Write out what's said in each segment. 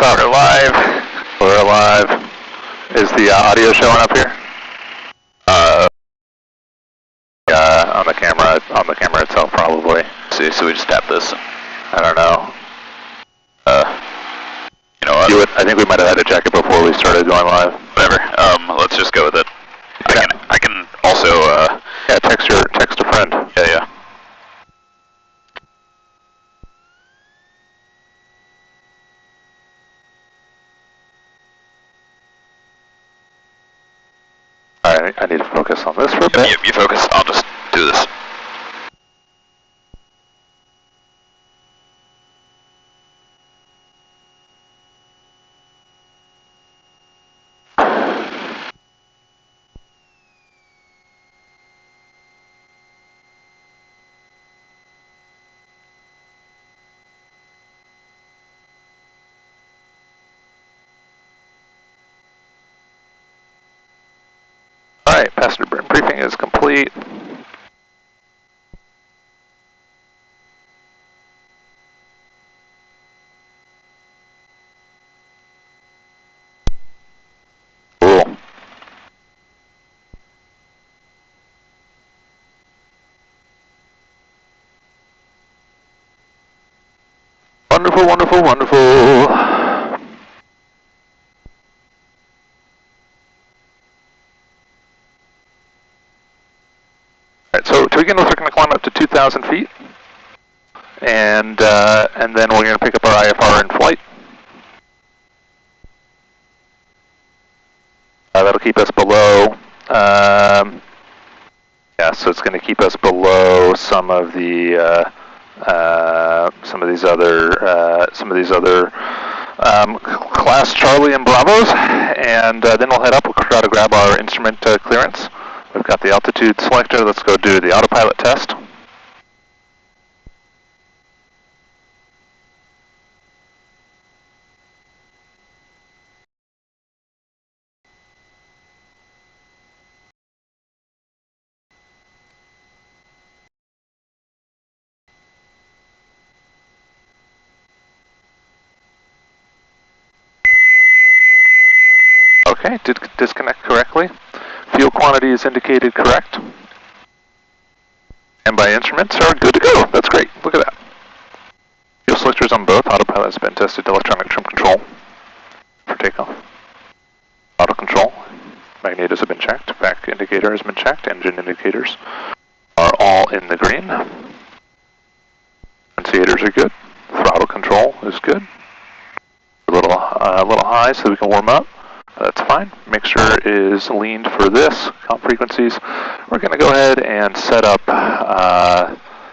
What's up? We're live. We're live. Is the audio showing up here? On the camera itself, probably. See, so we just tap this. I don't know. You know what? I think we might have had to check it before we started going live. Whatever. Let's just go with it. Yeah. I can also. Yeah, text a friend. Yeah. Alright, I need to focus on this for a bit. You focus. I'll just do this. Alright, passenger briefing is complete. Cool. Wonderful, wonderful, wonderful. Alright, so to begin with, we're going to climb up to 2,000 feet. And then we're going to pick up our IFR in flight. That'll keep us below, yeah, so it's going to keep us below some of these other class Charlie and Bravos, and then we'll head up. We'll try to grab our instrument clearance. We've got the altitude selector. Let's go do the autopilot test. Okay, did disconnect correctly. Fuel quantity is indicated correct. And by instruments are good to go. That's great. Look at that. Fuel selectors on both. Autopilot has been tested. Electronic trim control for takeoff. Auto control. Magnetos have been checked. Back indicator has been checked. Engine indicators are all in the green. Annunciators are good. Throttle control is good. A little high so we can warm up. That's fine. Mixture is leaned for this. Comp frequencies. We're going to go ahead and set up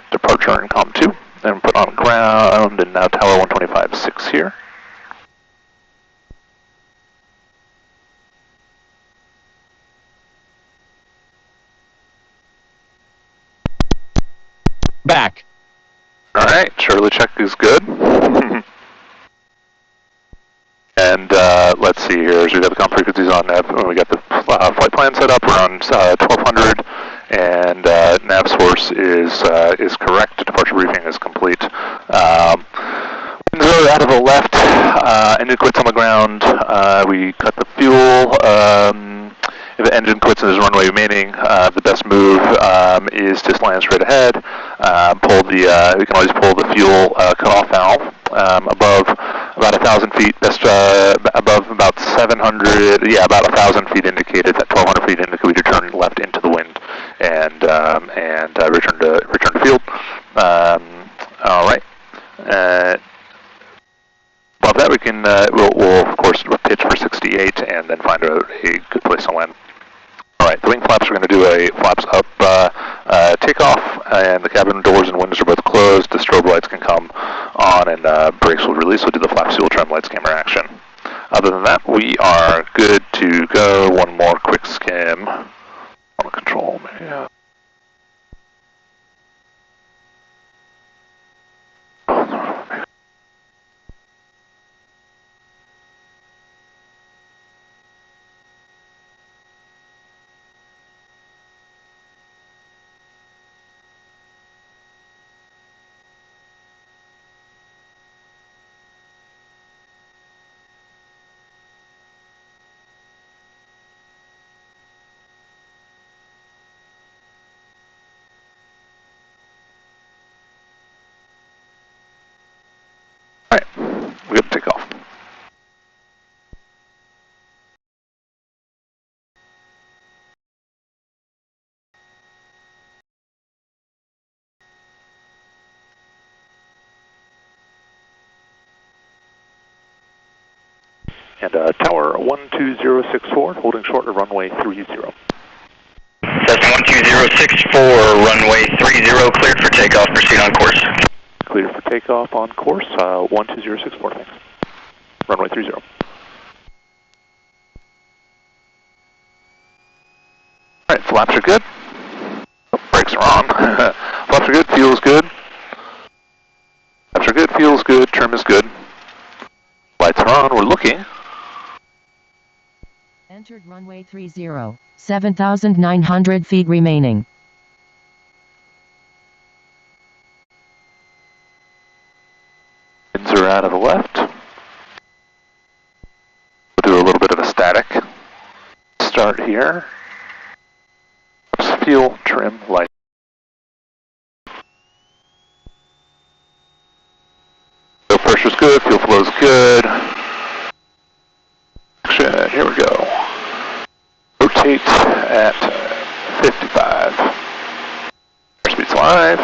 departure in Comp 2. Then put on ground and now tower 125.6 here. Back. Alright, Shirley check is good. And let's see here, so we got the comp frequencies on nav, we got the flight plan set up, we're on 1200, and nav source is correct, departure briefing is complete. Winds are out of the left, engine quits on the ground, we cut the fuel, if the engine quits and there's runway remaining, the best move is just land straight ahead, we can always pull the fuel cutoff valve above about 1,000 feet, best above about 700, yeah, about 1,000 feet indicated, at 1,200 feet indicated, we return left into the wind and return to field. All right. Above that, we can we'll of course pitch for 68 and then find a good place to land. All right, the wing flaps, we're going to do a flaps up takeoff, and the cabin doors and windows are both closed. The strobe lights can come on, and brakes will release. We'll do the flap fuel trim lights camera action. Other than that, we are good to go. One more quick skim. Auto control, man. Alright, we got to take off. And tower 12064, holding short of runway 30. Cessna 12064, runway 30, cleared for takeoff, proceed on course. Clear for takeoff on course, 12064, thanks. Runway 30. Alright, flaps are good. Oh, brakes are on. Flaps are good, fuel's good. Flaps are good, fuel's good, trim is good. Lights are on, we're looking. Entered runway 30, 7,900 feet remaining. Winds are out of the left. We'll do a little bit of a static start here. Fuel, trim, light. Fuel pressure's good, fuel flow's good. Action, here we go. Rotate at 55. Airspeed's live.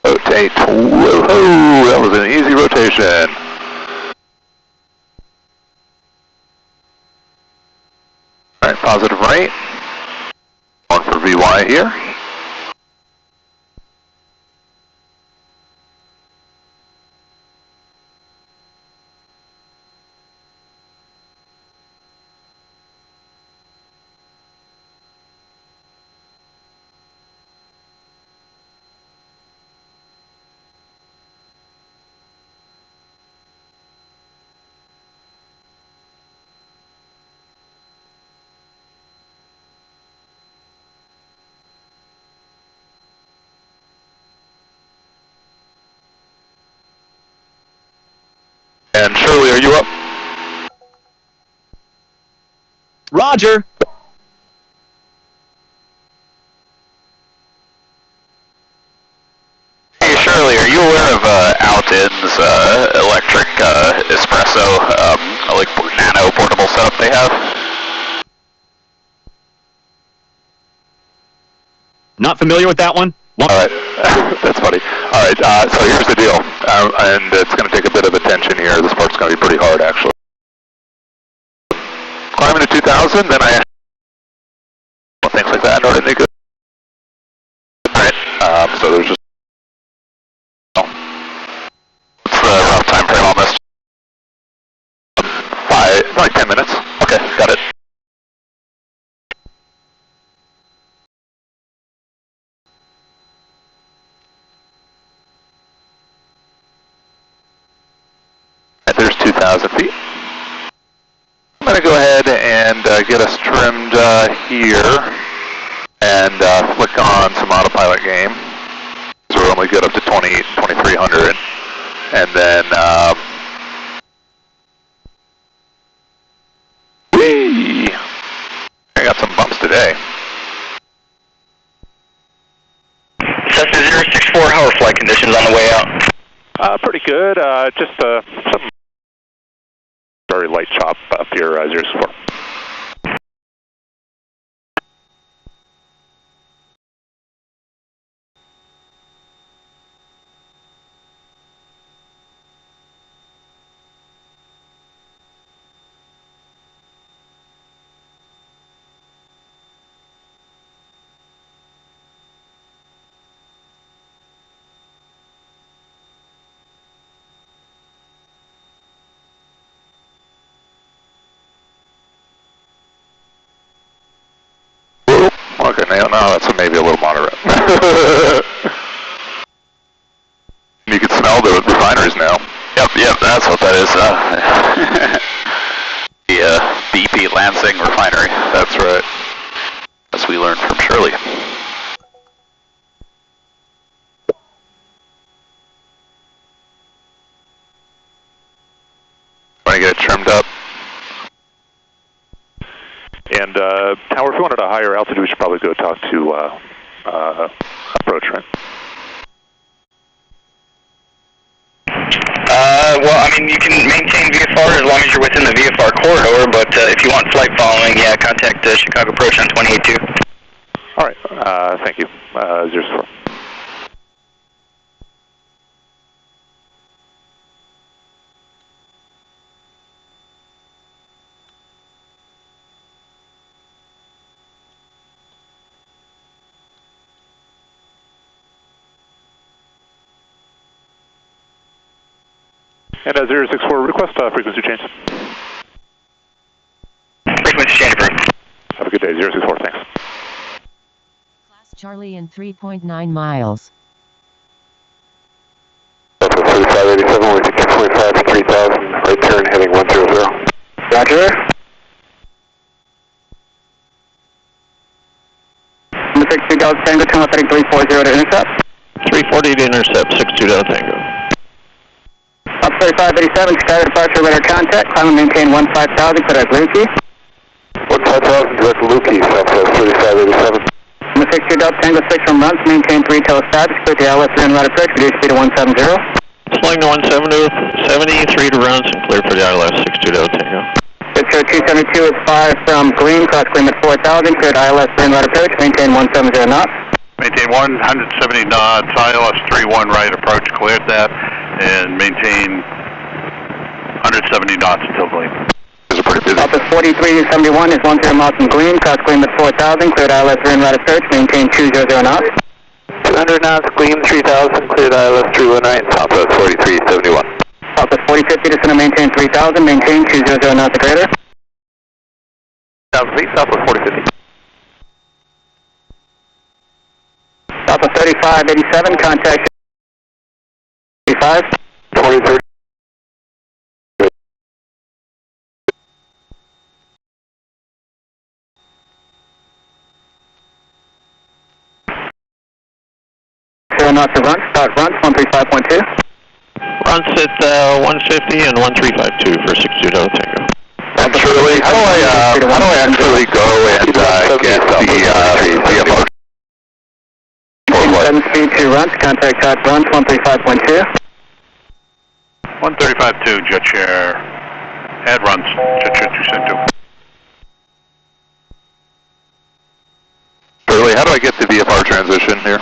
Rotate. Whoa, that was an easy rotation. Alright, positive right. Going for VY here. And Shirley, are you up? Roger. Hey Shirley, are you aware of Altin's electric espresso, like nano portable setup they have? Not familiar with that one. Alright, that's funny. Alright, so here's the deal, and it's going to take a bit of attention here. This part's going to be pretty hard, actually. Climbing to 2,000, then I things like that, or they go. Alright, so there's just. What's the rough time frame on this? 10 minutes. Okay, got it. And there's 2,000 feet. I'm going to go ahead and get us trimmed here and flick on some autopilot game. So we're only good up to 2300. And then, whee! I got some bumps today. Cessna 064, how are flight conditions on the way out? Pretty good. Just some very light chop up here, 064. Okay, now that's maybe a little moderate. You can smell the refineries now. Yep, that's what that is. The BP Lansing refinery. That's right. As we learned from Shirley. Want to get it trimmed up. And Tower, if you wanted a higher altitude, we should probably go talk to approach, right? well, I mean, you can maintain VFR as long as you're within the VFR corridor, but if you want flight following, yeah, contact Chicago Approach on 28-2. All right, thank you. 064. And 064, request frequency change. Frequency change approved. Have a good day, 064, thanks. Class Charlie in 3.9 miles. Delta 3587, with 2.5 to 3000, right turn heading 100. Roger. Number 62 Delta Tango, turn left heading 340 to intercept. 340 to intercept, 62 Delta Tango. Up 3587, Chicago departure, radar contact, climb and maintain 15,000, clear as Lukey. 15,000, direct Lukey, Southwest 3587. Number 62 Delta Tango, 6 from runs, maintain 3 telestats, clear to ILS and right approach, reduce speed to 170. Slowing to 170, 3 to runs, and clear for the ILS, 62 Delta Tango. Victor 272 is 5 from Gleam, cross Gleam at 4,000, clear to ILS and right approach, maintain 170 knots. Maintain 170 knots, ILS 31 right approach, cleared that, and maintain 170 knots until Gleam. Alpha 4371 is 10 miles from Gleam, cross Gleam at 4,000, cleared ILS and right approach, maintain 200 knots. 200 knots, Gleam 3000, cleared ILS 31 right, Southwest 4371. Alpha 4050, descend to maintain 3,000, maintain 200 knots or greater. Southwest 4050. Alpha 3587, contact 35. 2030. Knots to run, start runs, 135.2. Runs at 150 and 1352 for 62 Delta Tango. And Shirley, how do I actually go and get the VFR? 7 speed 2 runs, contact type runs, 135.2. 135.2, jet share, add runs, jet share 272. Shirley, how do I get the VFR transition here?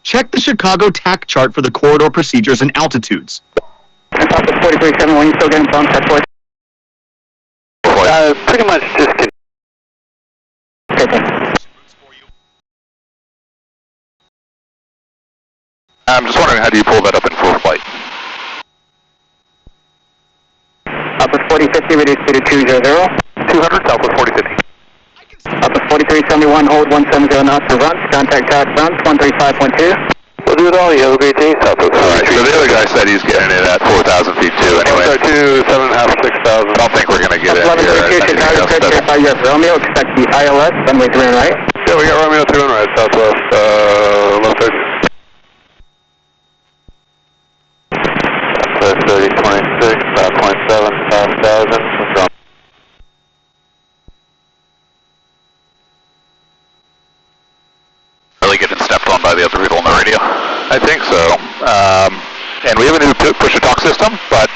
Check the Chicago TAC chart for the corridor procedures and altitudes. Alpha 4371, you still getting bumped at 4? Pretty much just I'm just wondering, how do you pull that up in full flight? Alpha 4050, reduce speed to 200. 200, Southwest 4050. Alpha 4371, hold 170 knots for runs, contact type runs, 135.2. We'll do it all, you have a great day, Southwest. Alright, so the other guy said he's getting it at 4,000 feet too, anyway. 2, 7.5, 6,000. I don't think we're going to get it here. 1132, Chicago, approach by US Romeo, expect the ILS, runway 3 and right. Yeah, we got Romeo 3 and right, Southwest, left 30. 3026, 5.7, 5,000. Really getting stepped on by the other people on the radio? I think so. And we have a new push-to-talk system, but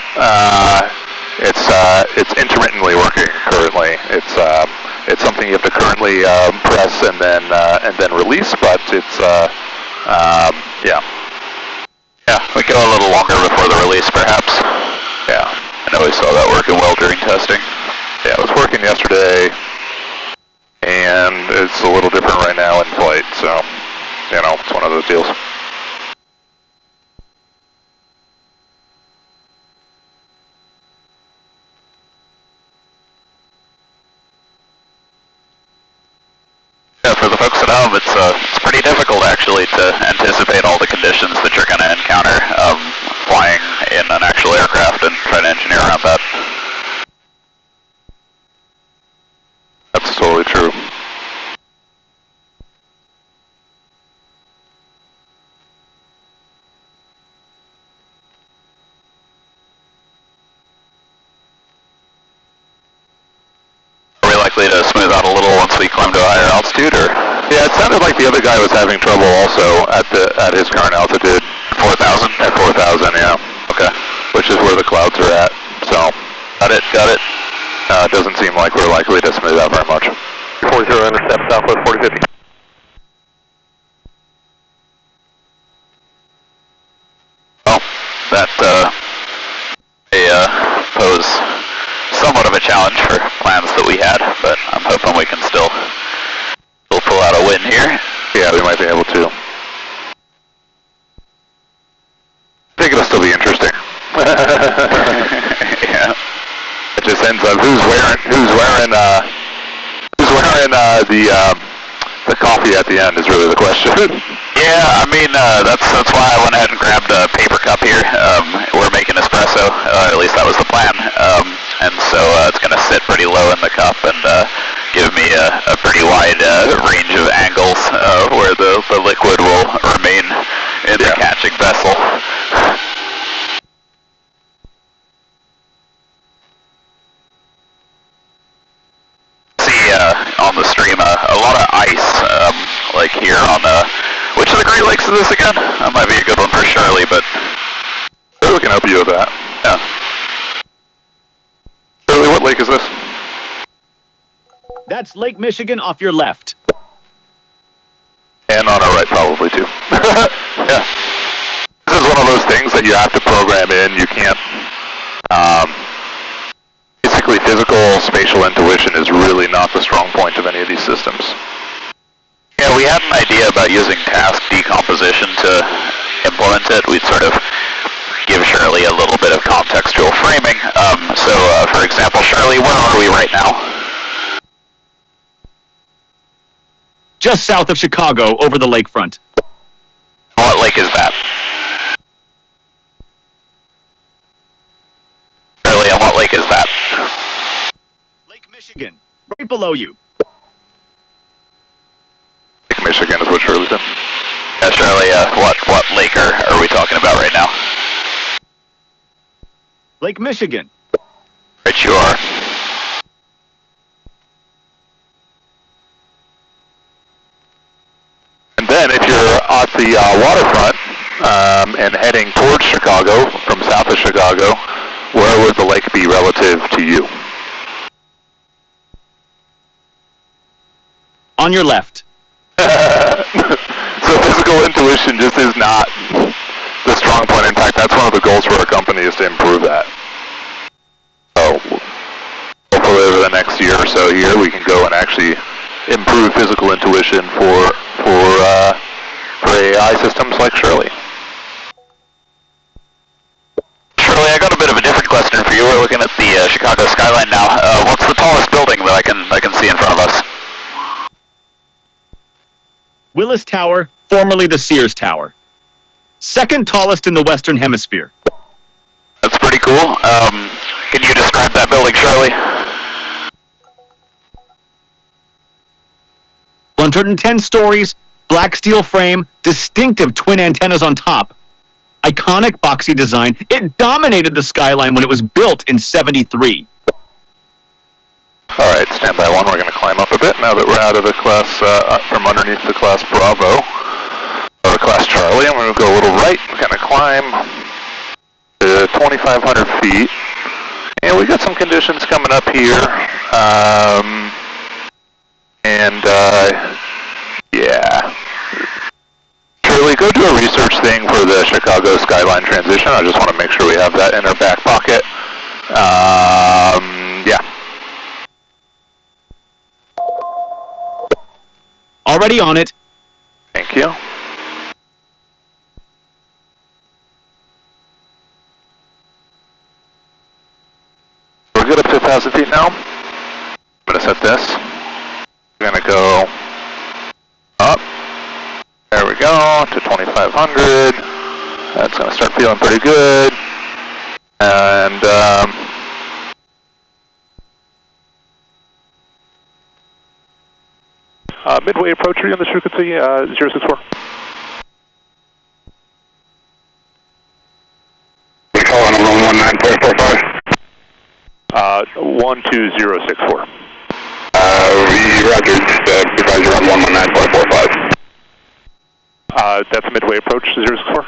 it's intermittently working currently. It's something you have to currently press and then release, but it's yeah. Yeah, we go a little longer before the release, perhaps. Yeah. I know we saw that working well during testing. Yeah, it was working yesterday, and it's a little different right now in flight, so, you know, it's one of those deals. Yeah, for the folks at home, it's pretty difficult actually to anticipate all the conditions that you're going to encounter flying in an actual aircraft and try to engineer around that. That's totally true. Are we likely to smooth out a little once we climb to a higher altitude, or? Yeah, it sounded like the other guy was having trouble also at his current altitude. 4,000? At 4,000, yeah. Okay. Which is where the clouds are at. So, Got it. it doesn't seem like we're likely to smooth out very much. 40 intercept Southwest 4050. Well, that may pose somewhat of a challenge for plans that we had, but I'm hoping we can still pull out a win here. Yeah, we might be able to. I think it'll still be interesting. Yeah. It just ends up who's wearing the coffee at the end is really the question. Yeah, I mean that's why I went ahead and grabbed a paper cup here. We're making espresso, at least that was the plan, and so it's going to sit pretty low in the cup and give me a pretty wide range of angles where the liquid will remain in the catching vessel. On the stream, a lot of ice, like here on which of the Great Lakes is this again? That might be a good one for Shirley, but we can help you with that. Yeah. Shirley, what lake is this? That's Lake Michigan off your left. And on our right, probably too. Yeah. This is one of those things that you have to program in. You can't. Basically, physical spatial intuition is really not the strong point of any of these systems. Yeah, we had an idea about using task decomposition to implement it. We'd sort of give Shirley a little bit of contextual framing. So, for example, Shirley, where are we right now? Just south of Chicago, over the lakefront. What lake is that? Shirley, and what lake is that? Lake Michigan, right below you. Lake Michigan is what Shirley said. Yeah, Shirley, what lake are we talking about right now? Lake Michigan. Right you are. And then if you're at the waterfront and heading towards Chicago, from south of Chicago, where would the lake be relative to you? On your left. So physical intuition just is not the strong point. In fact, that's one of the goals for our company is to improve that. So hopefully over the next year or so here, we can go and actually improve physical intuition for AI systems like Shirley. Shirley, I got a bit of a different question for you. We're looking at the Chicago skyline now. What's the tallest building that I can see in front of us? Willis Tower, formerly the Sears Tower. Second tallest in the Western Hemisphere. That's pretty cool. Can you describe that building, Shirley? 110 stories, black steel frame, distinctive twin antennas on top. Iconic boxy design. It dominated the skyline when it was built in '73. All right, stand by one. We're going to climb up a bit now that we're out of the class, from underneath the class Bravo, or class Charlie. I'm going to go a little right. We're going to climb to 2,500 feet. And we got some conditions coming up here. Yeah. Shirley, go do a research thing for the Chicago skyline transition. I just want to make sure we have that in our back pocket. Yeah. Already on it. Thank you. We're good up to 1,000 feet now. I'm going to set this. We're going to go up. There we go, to 2,500. That's going to start feeling pretty good. And midway approach, are you on the frequency 064? We call on 119.45. 12064. Roger, advisor on 119.45. That's midway approach 064.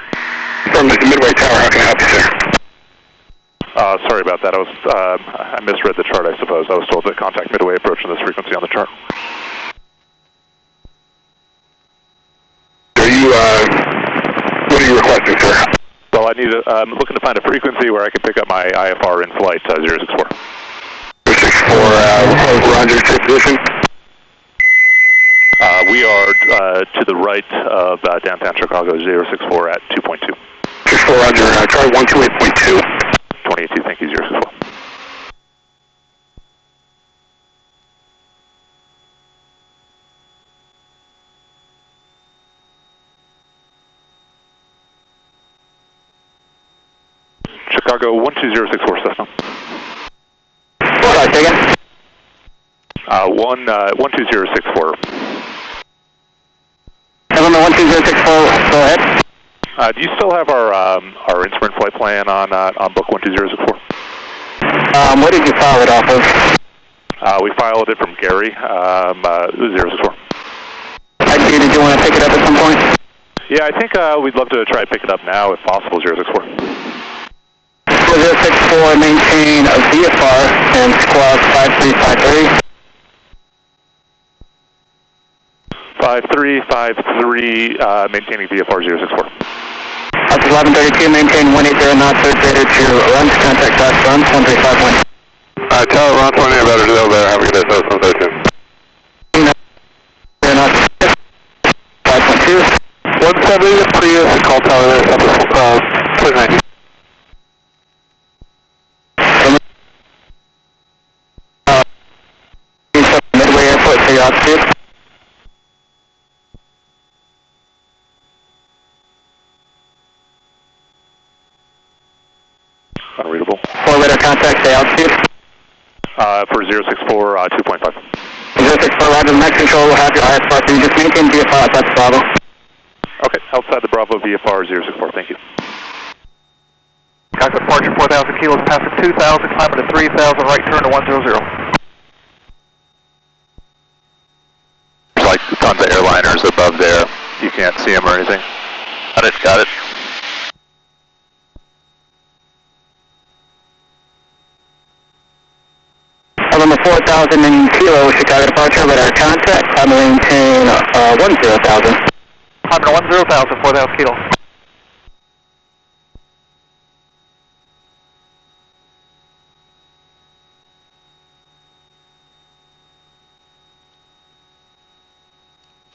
from the Midway Tower. How can I help you, sir? Sorry about that. I misread the chart, I suppose. I was told to contact Midway approach on this frequency on the chart. What are you requesting, sir? Well, I'm looking to find a frequency where I can pick up my IFR in flight 064. 064, we're on your trip position. We are to the right of downtown Chicago 064 at 2.2. 64, roger. Try 128.2. 282, thank you, 064. Chicago 12064 Cessna. Sorry, say again? 12064. November 12064, go ahead. Do you still have our instrument flight plan on book 12064? What did you file it off of? We filed it from Gary, 064. Did you want to pick it up at some point? Yeah, I think we'd love to try to pick it up now if possible, 064. 064, maintain a VFR and squawk 5353. 5353, maintaining VFR 064. That's 1132, maintain 180 knots, third fader to runs, contact class runs, 135.1. Tell it Ron 20 about it, there. Have a good day, so 13. 5.2. 170, Prius, call tower, 29. Midway Airport for your altitude. Unreadable. 4-letter contact, say altitude. For 064, 2.5. 064, roger, max control will have your IFR, so you just maintain VFR outside the Bravo. Okay, outside the Bravo VFR 064, thank you. Cockpit departure 4,000 kilos, passing 2,000, climbing to 3,000, right turn to 100. There's like tons of airliners above there. You can't see them or anything. Got it. November 4,000 in kilo, Chicago departure, radar contact, I'm maintain 10,000. Climbing to 10,000, 4,000 kilos.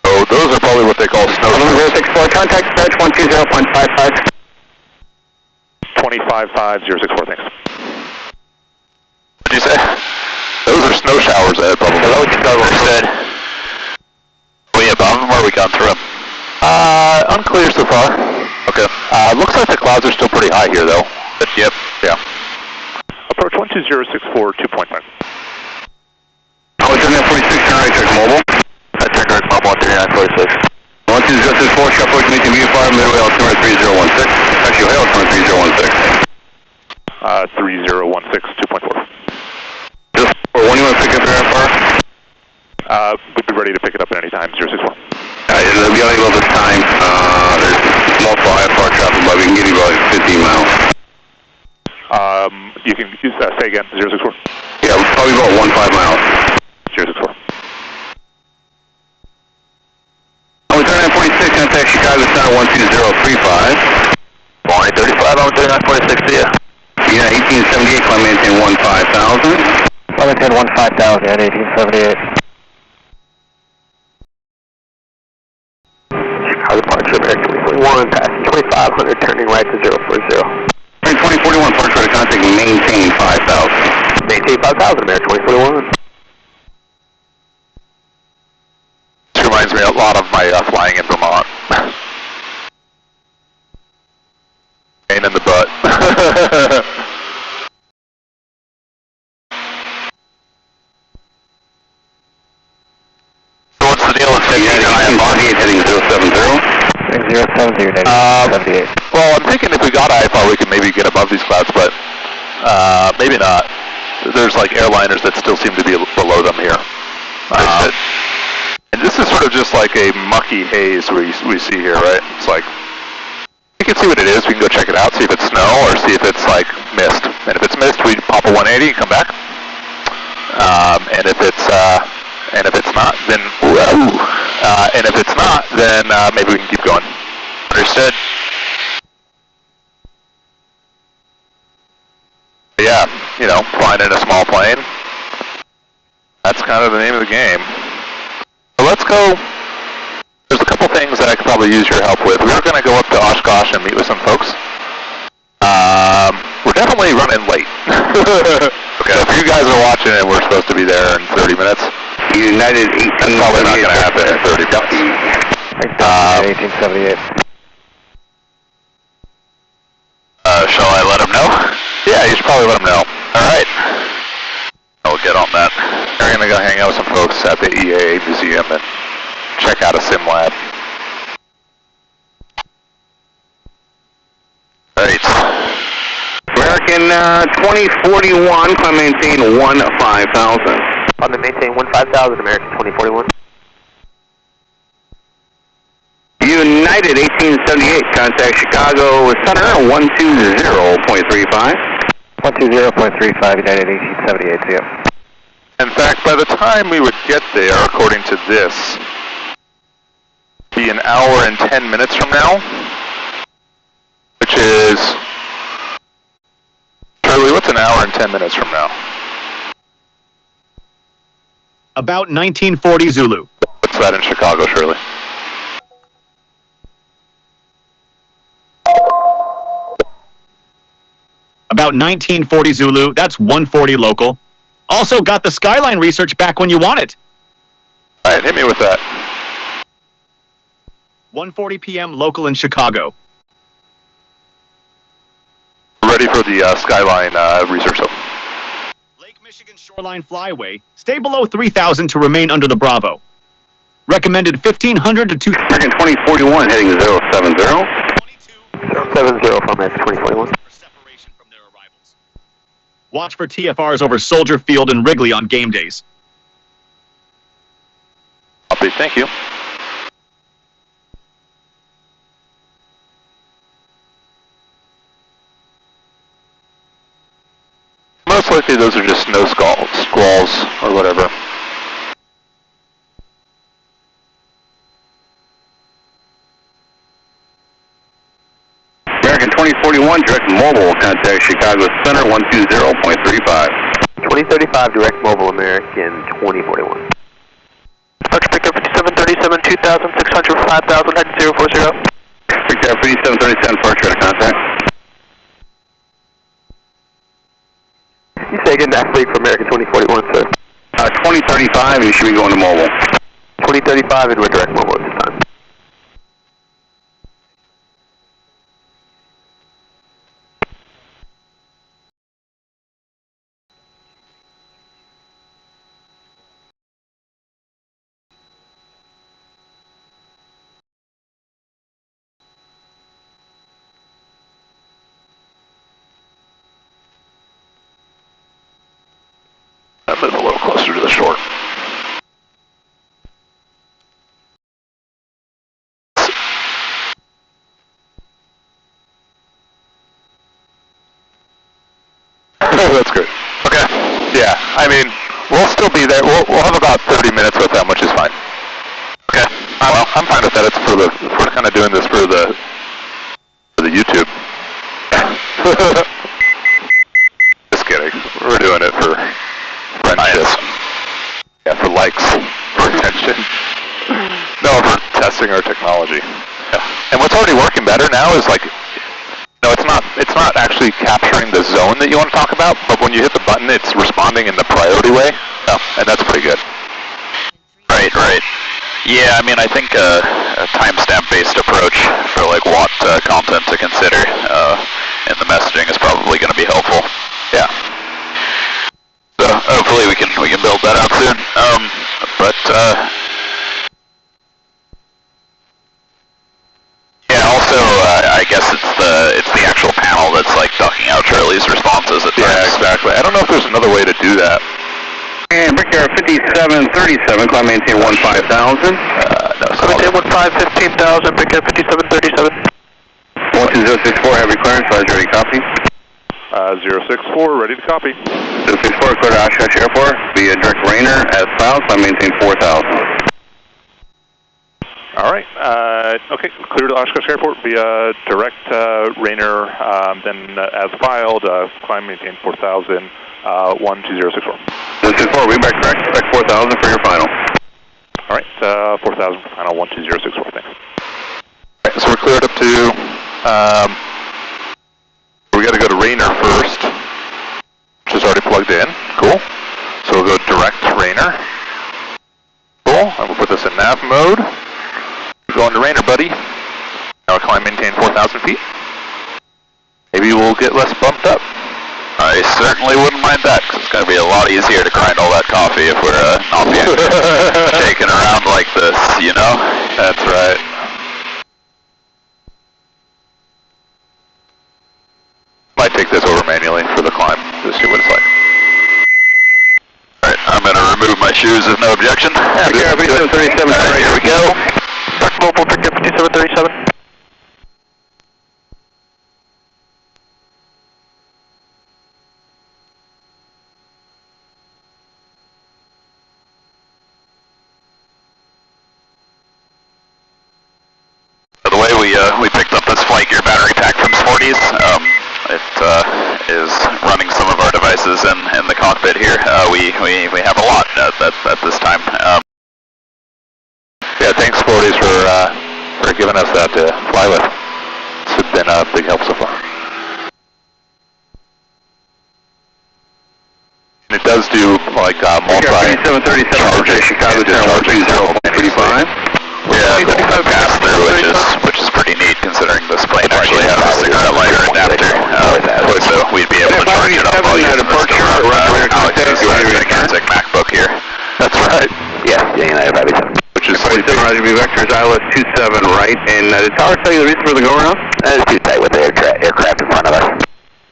So those are probably what they call snow. November 064, contact approach 120.55. 255, 064, thanks. What did you say? Those are snow showers ahead, probably. Hello, Chicago. Said. Are we above them or are we gone through them? Unclear so far. Okay. Looks like the clouds are still pretty high here, though. But, yep. Yeah. Approach 12064, 2.5. Oh, it's in there 46, turn right, check mobile. I turned right mobile on 3946. 12064, shop approach, maintain VFR, midway, altimeter 3016. Actually, hail altimeter 3016. 3016, 2.4. Just when you want to pick up your airfare? We'd be ready to pick it up at any time, 064. It'll be only a little bit of time. There's multiple IFR traffic, but we can give you about 15 miles. You can use say again, 064. Yeah, probably about 15 miles. 064. Oh, turn at 46, contact Chicago Center 12035. Morning 35, I'm 3946 to you. Yeah, 1878, climb maintain 15,000. Maintain 15,000 at 1878. Chicago departure, American 2041, passing 2,500, turning right to 040. 2041, first try to contact maintain 5,000. Maintain 5,000, American 2041. This reminds me a lot of my flying in Vermont. Pain in the butt. So what's the deal with 59 IFR? Heading 070. 070, Well, I'm thinking if we got IFR, we could maybe get above these clouds, but maybe not. There's like airliners that still seem to be below them here. And this is sort of just like a mucky haze we see here, right? It's like We can see what it is. We can go check it out, see if it's snow or see if it's like mist. And if it's mist, we pop a 180 and come back. And if it's not, then maybe we can keep going. Understood. Yeah, you know, flying in a small plane. That's kind of the name of the game. So let's go. There's a couple things that I could probably use your help with. We're going to go up to Oshkosh and meet with some folks. We're definitely running late. Okay, if you guys are watching and we're supposed to be there in 30 minutes, United 1878. That's probably not going to happen in 30 minutes. 1878. Shall I let him know? Yeah, you should probably let them know. Alright. I'll get on that. We're going to go hang out with some folks at the EAA Museum and check out a sim lab. Alright. American 2041, climb maintain 15,000. On the maintain 15,000, American 2041. United 1878, contact Chicago Center 120.35. 120.35, United 1878, see ya. In fact, by the time we would get there, according to this, be an hour and 10 minutes from now, which is, Shirley, what's an hour and 10 minutes from now? About 1940 Zulu. What's that in Chicago, Shirley? About 1940 Zulu, that's 140 local. Also got the skyline research back when you want it. All right, hit me with that. 1:40 p.m. local in Chicago. Ready for the skyline research, though. Lake Michigan Shoreline Flyway. Stay below 3,000 to remain under the Bravo. Recommended 1,500 to 2,000. American 2041, heading 070. 070 from American 2041. Separation from their arrivals. Watch for TFRs over Soldier Field and Wrigley on game days. Copy, thank you. Most likely those are just snow squalls or whatever. American 2041, direct mobile, contact Chicago Center 120.35. 2035, direct mobile, American 2041. Dr. Pickup 5737, 2,600, 5,000, head 040. Pickup 5737, departure to contact. You say again, that fleet for American 2041, sir. 2035, and you should be going to mobile. 2035, and we're direct mobile at this time. I'm moving a little closer to the shore. That's good. Okay. Yeah, I mean, we'll still be there. We'll have about 30 minutes with them, which is fine. Okay. I'm fine with that. It's for if we're kind of doing this for the YouTube. Just kidding. We're doing it for friendship. Yeah, for likes, for attention. No, for testing our technology. Yeah. And what's already working better now is like, no, it's not actually capturing the zone that you want to talk about, but when you hit the button, it's responding in the priority way. Yeah, and that's pretty good. Right. Yeah, I mean, I think a timestamp-based approach for like what content to consider in the messaging is probably going to be helpful. Yeah. So hopefully we can build that out soon. Yeah. Also, I guess it's the actual panel that's like ducking out Shirley's responses at times. Yeah, exactly. I don't know if there's another way to do that. And Brickyard 5737, climb maintain 15,000. No, so maintain 15,000, Brickyard 5737. 15,000, 064, heavy clearance, ready to copy. 064, ready to copy. 064, clear to I69 Airport, via direct Rainer as filed, so I maintain 4,000. All right, okay, clear to I69 Airport via direct Rainer, then as filed, climb maintain 4,000, 12064. 064, we back direct, expect 4,000 for your final. All right, 4,000 for final, 12064, thanks. All right, so we're cleared up to, we got to go to Rainer first, which is already plugged in. Cool. So we'll go direct Rainer. Cool. And we'll put this in nav mode. We're going to Rainer, buddy. Now climb maintain 4,000 feet. Maybe we'll get less bumped up. I certainly wouldn't mind that, because it's going to be a lot easier to grind all that coffee if we're not being shaken around like this, you know? That's right. Might take this over manually for the climb, just see what it's like. Alright, I'm going to remove my shoes if no objection. Yeah, Aviation 37, right, here we go. Dr. Mobile, pick up 5737. By the way, we picked up this flight gear battery pack from Sporty's. It is running some of our devices in the cockpit here. We have a lot at this time. Yeah, thanks Sporties for giving us that to fly with. It's been a big help so far. And it does do like multi-charging, Chicago charging 0.35. Yeah, the pass-through, which is pretty neat considering this plane actually has a cigarette lighter adapter, so we'd be able to charge it up while using this Alex's gigantic MacBook here. That's right. Yeah, United 57. Which is 47, Roger, be vectors, ILS 27 right, and did Tower tell you the reason for the go-around? That is too tight with the aircraft in front of us.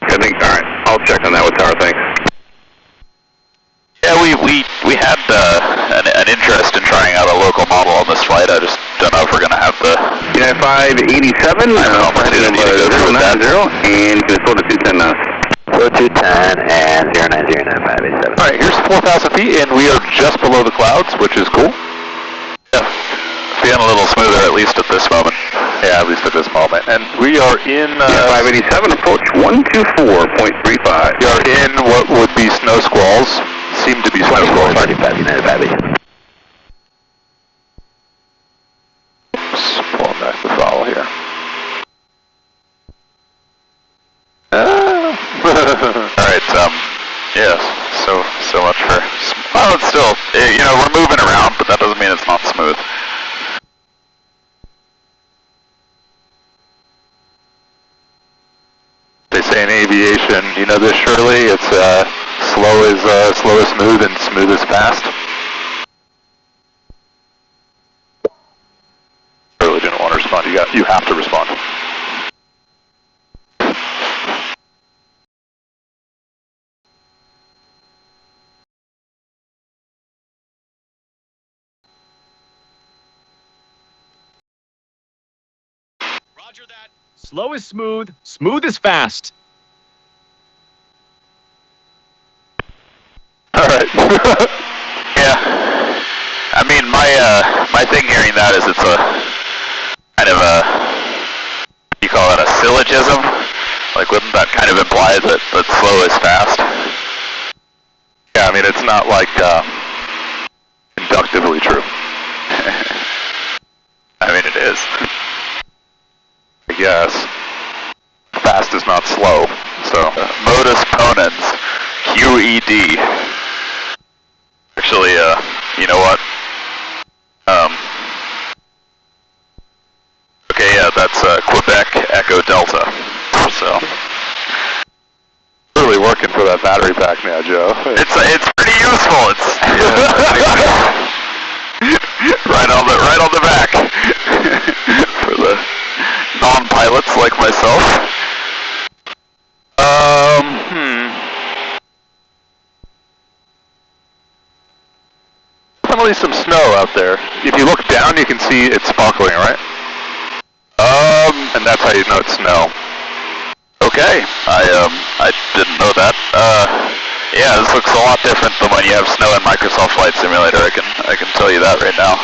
I think, alright, I'll check on that with Tower, thanks. Yeah, we had an interest in trying out a local model on this flight. I just don't know if we're going to have the... United 587, opportunity to go through with that. 090, and you can slow to 210 now. Slow 210 and 0909587. Alright, here's 4,000 feet, and we are just below the clouds, which is cool. Yeah, feeling a little smoother at least at this moment. Yeah, at least at this moment. And we are in... 587, approach 124.35. We are in what would be snow squalls. Seem to be snow squalls. 45, United 57. Oops, pulling back the throttle here. Alright, yes, so much for... Well, it's still, you know, we're moving around, but that doesn't mean it's not smooth. They say in aviation, you know this, Shirley, it's slow is smooth and smooth is fast. Shirley didn't want to respond. You have to respond. Roger that. Slow is smooth, smooth is fast. Alright. Yeah. I mean, my thing hearing that is it's a kind of a, you call it a syllogism? Like, wouldn't that kind of imply that slow is fast? Yeah, I mean, it's not like inductively true. I mean, it is. I guess. Fast is not slow, so. Modus ponens, QED. Actually, you know what? Okay, yeah, that's Quebec Echo Delta. So. Really working for that battery pack now, Joe. It's pretty useful. It's right on the back for the non-pilots like myself. Definitely some snow out there. If you look down, you can see it's sparkling, right? And that's how you know it's snow. Okay, I didn't know that. Yeah, this looks a lot different than when you have snow in Microsoft Flight Simulator. I can tell you that right now.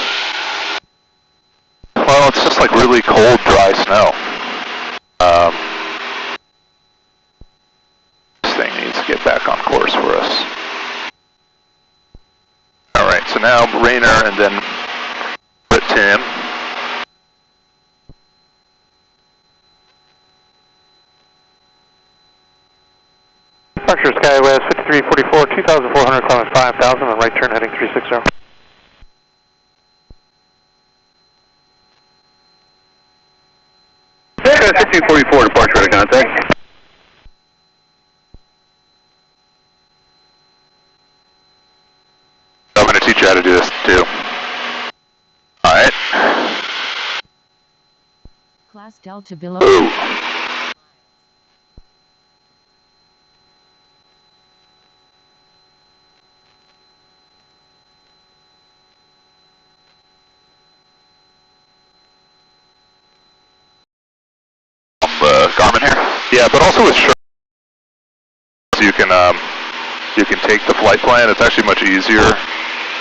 Well, it's just like really cold, dry snow. This thing needs to get back on course for us. All right, so now Rainer and then Tim. Departure SkyWest 5344, 2,400, climbing 5,000, on right turn heading 360. Yeah, 5344, departure ready contact. I'm going to teach you how to do this too. Alright. Class Delta below. Ooh. Garmin here? Yeah, but also with Shirley, you can take the flight plan. It's actually much easier.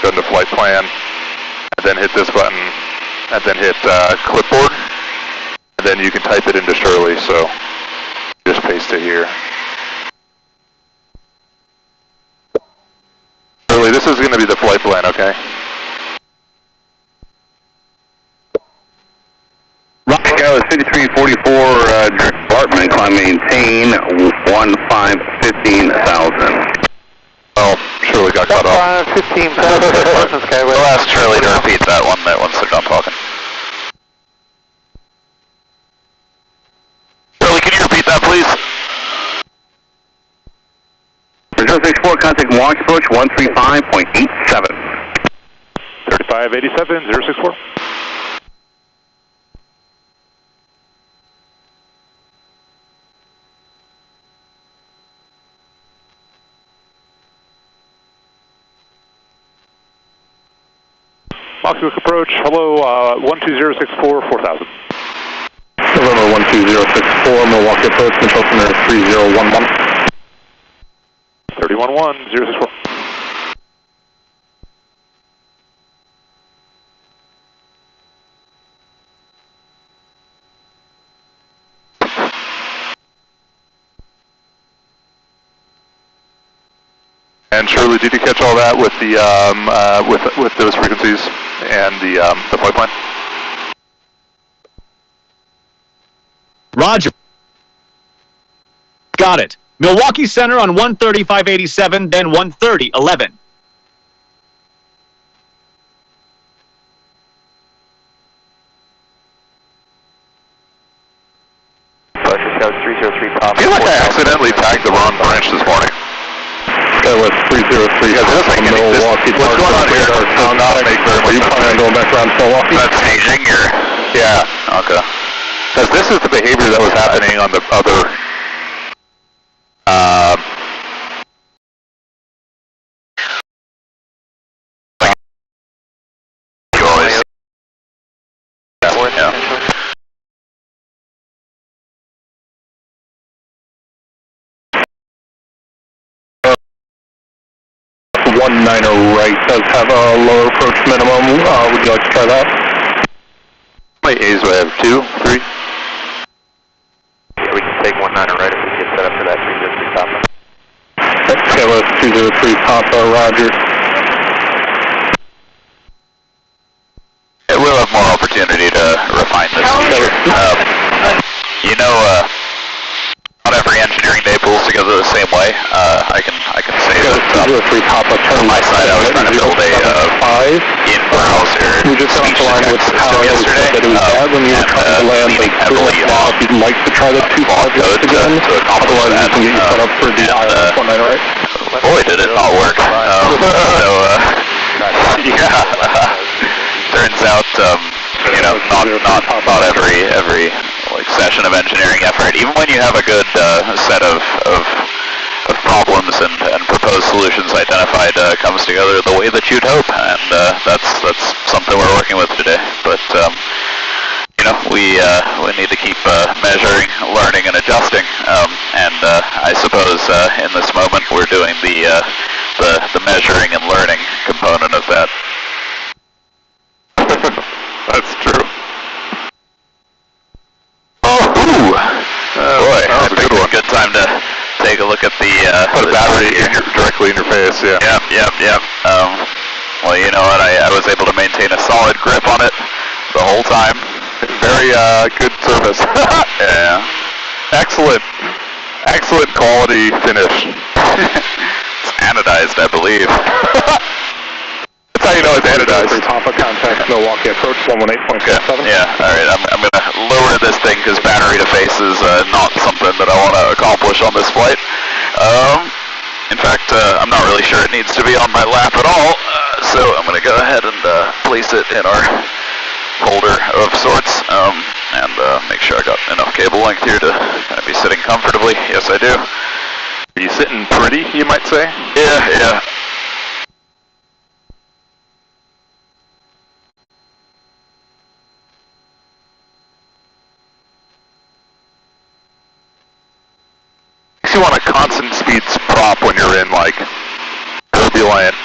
Go into flight plan, and then hit this button, and then hit clipboard, and then you can type it into Shirley. So just paste it here. Shirley, this is going to be the flight plan, okay? Skywas 5344, Bartman, climb maintain 15,000. Oh, Shirley got cut off. 15,000, Skyway. I'll ask Shirley to repeat that one once they're done talking. Shirley, can you repeat that, please? 064, contact launch approach 135.87. 3587, 064. Moxie approach, hello, 12064, 4000. November 12064, Milwaukee approach, control center 3011. 311, 064. And Shirley, did you catch all that with the with those frequencies and the flight plan? Roger. Got it. Milwaukee Center on 135.87, then 130.11. I feel like I accidentally tagged the wrong branch this morning. That was 303. Milwaukee. What's going on here? Does not make very much sense. Are you planning on going back around to Milwaukee? That's staging or? Yeah. Okay. Because this is the behavior that was happening on the other. Yeah. 19er right does have a lower approach minimum. Would you like to try that? How many A's do I have? 2, 3? Yeah, we can take 19er right if we get set up for that 303 Papa. KOS 203 Papa, roger. Yeah, we'll have more opportunity to refine this. You know, not every engineering day pulls together the same way. I can say that on my side I was trying to build a in-browser speech to text system yesterday, leaning heavily on block code to accomplish that. Boy, did it not work. Yeah. Turns out, you know, not every like session of engineering effort, even when you have a good set of problems and proposed solutions identified, comes together the way that you'd hope, and that's something we're working with today. But you we need to keep measuring, learning, and adjusting. And I suppose in this moment we're doing the measuring and learning component of that. That's true. Boy, that's a good time to take a look at the put a battery directly in your face. Yeah. Yep. Well, you know what? I was able to maintain a solid grip on it the whole time. Very good service. Yeah. Excellent quality finish. It's anodized, I believe. That's how you know it's anodized. Papa contact Milwaukee approach 118.7. Yeah, alright, I'm going to lower this thing because battery to face is not something that I want to accomplish on this flight. In fact, I'm not really sure it needs to be on my lap at all, so I'm going to go ahead and place it in our holder of sorts, and make sure I got enough cable length here to kind of be sitting comfortably. Yes, I do. Are you sitting pretty, you might say? Yeah. You want a constant speeds prop when you're in like turbulent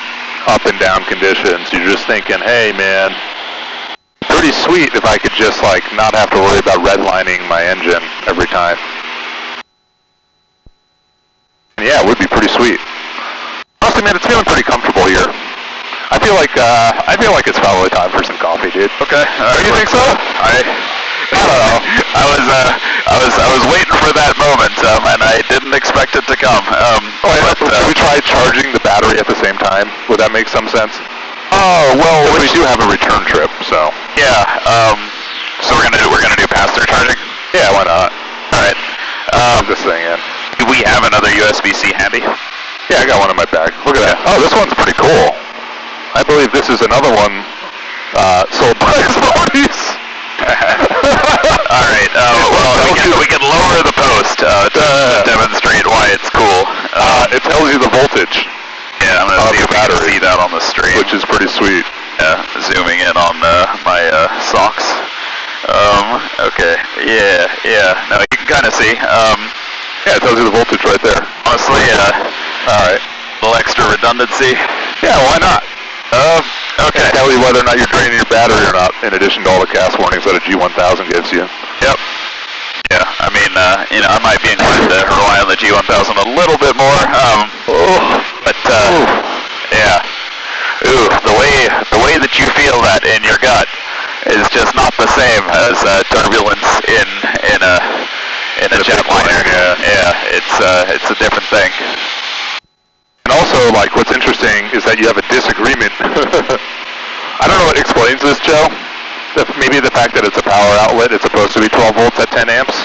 up and down conditions. You're just thinking, hey man, pretty sweet if I could just like not have to worry about redlining my engine every time. And yeah, it would be pretty sweet. Honestly, man, it's feeling pretty comfortable here. I feel like it's probably time for some coffee, dude. Okay. You think so? I don't know. I was waiting for that moment, and I didn't expect it to come. Should we try charging the battery at the same time? Would that make some sense? Oh well, we do have a return trip, so. Yeah. So we're gonna do pass-through charging. Yeah, why not? All right. Plug this thing in. Do we have another USB-C handy? Yeah, I got one in my bag. Look at that. Oh, this one's pretty cool. I believe this is another one sold by Sporty's. All right. Well, we can lower the post to demonstrate why it's cool. It tells you the voltage. Yeah, I'm gonna see if we can see that on the stream, which is pretty sweet. Yeah, zooming in on my socks. Okay. Yeah. No, you can kind of see. Yeah, it tells you the voltage right there. Honestly, all right. A little extra redundancy. Yeah, why not? Okay. Tell you whether or not you're draining your battery or not, in addition to all the cast warnings that a G1000 gives you. Yep. Yeah, I mean, I might be inclined to rely on the G1000 a little bit more, but, yeah. Ooh, the way that you feel that in your gut is just not the same as turbulence in a jetliner. Yeah, it's a different thing. And also, like, what's interesting is that you have a disagreement. I don't know what explains this, Joe. Maybe the fact that it's a power outlet, it's supposed to be 12 volts at 10 amps,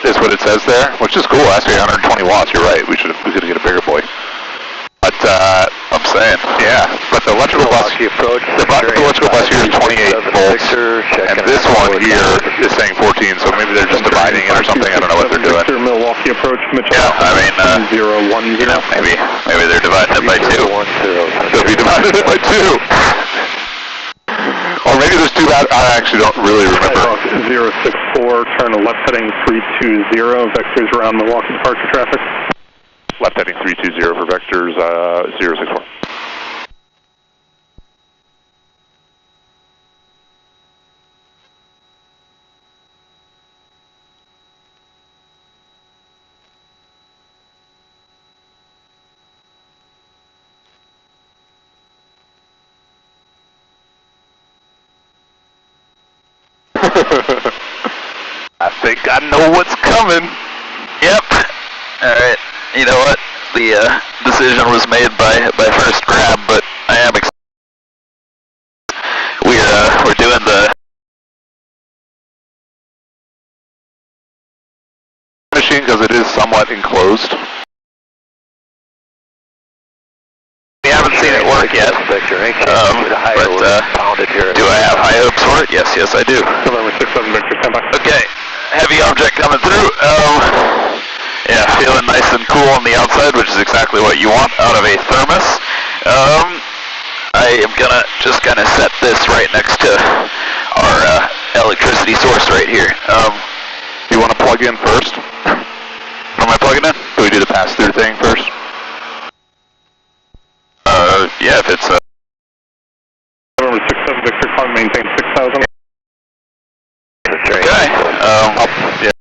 is what it says there, which is cool. Actually, 120 watts. You're right. We should get a bigger boy. But I'm saying, yeah. But the electrical bus, the electrical bus here is 28 volts, and this one here is saying 14. So maybe they're just dividing it or something. I don't know what they're doing. Milwaukee approach. Yeah, I mean, maybe they're dividing it by 2. They'll be divided it by 2. Or maybe there's 2. I actually don't really remember. 064, turn left heading 320. Vectors around Milwaukee departure traffic. Left heading 320 for vectors 064. I think I know what's coming. Yep. Alright. You know what? The decision was made by first grab, but I am excited. We're doing the machine because it is somewhat enclosed. We haven't seen it work yet, but do I have high hopes for it? Yes, I do. Okay, heavy object coming through. Yeah, feeling nice and cool on the outside, which is exactly what you want out of a thermos. I am gonna just kind of set this right next to our electricity source right here. You want to plug in first? Am I plugging in? Do we do the pass-through thing first? Yeah, if it's November 67 Victor, climb maintain 6,000. okay. Yeah.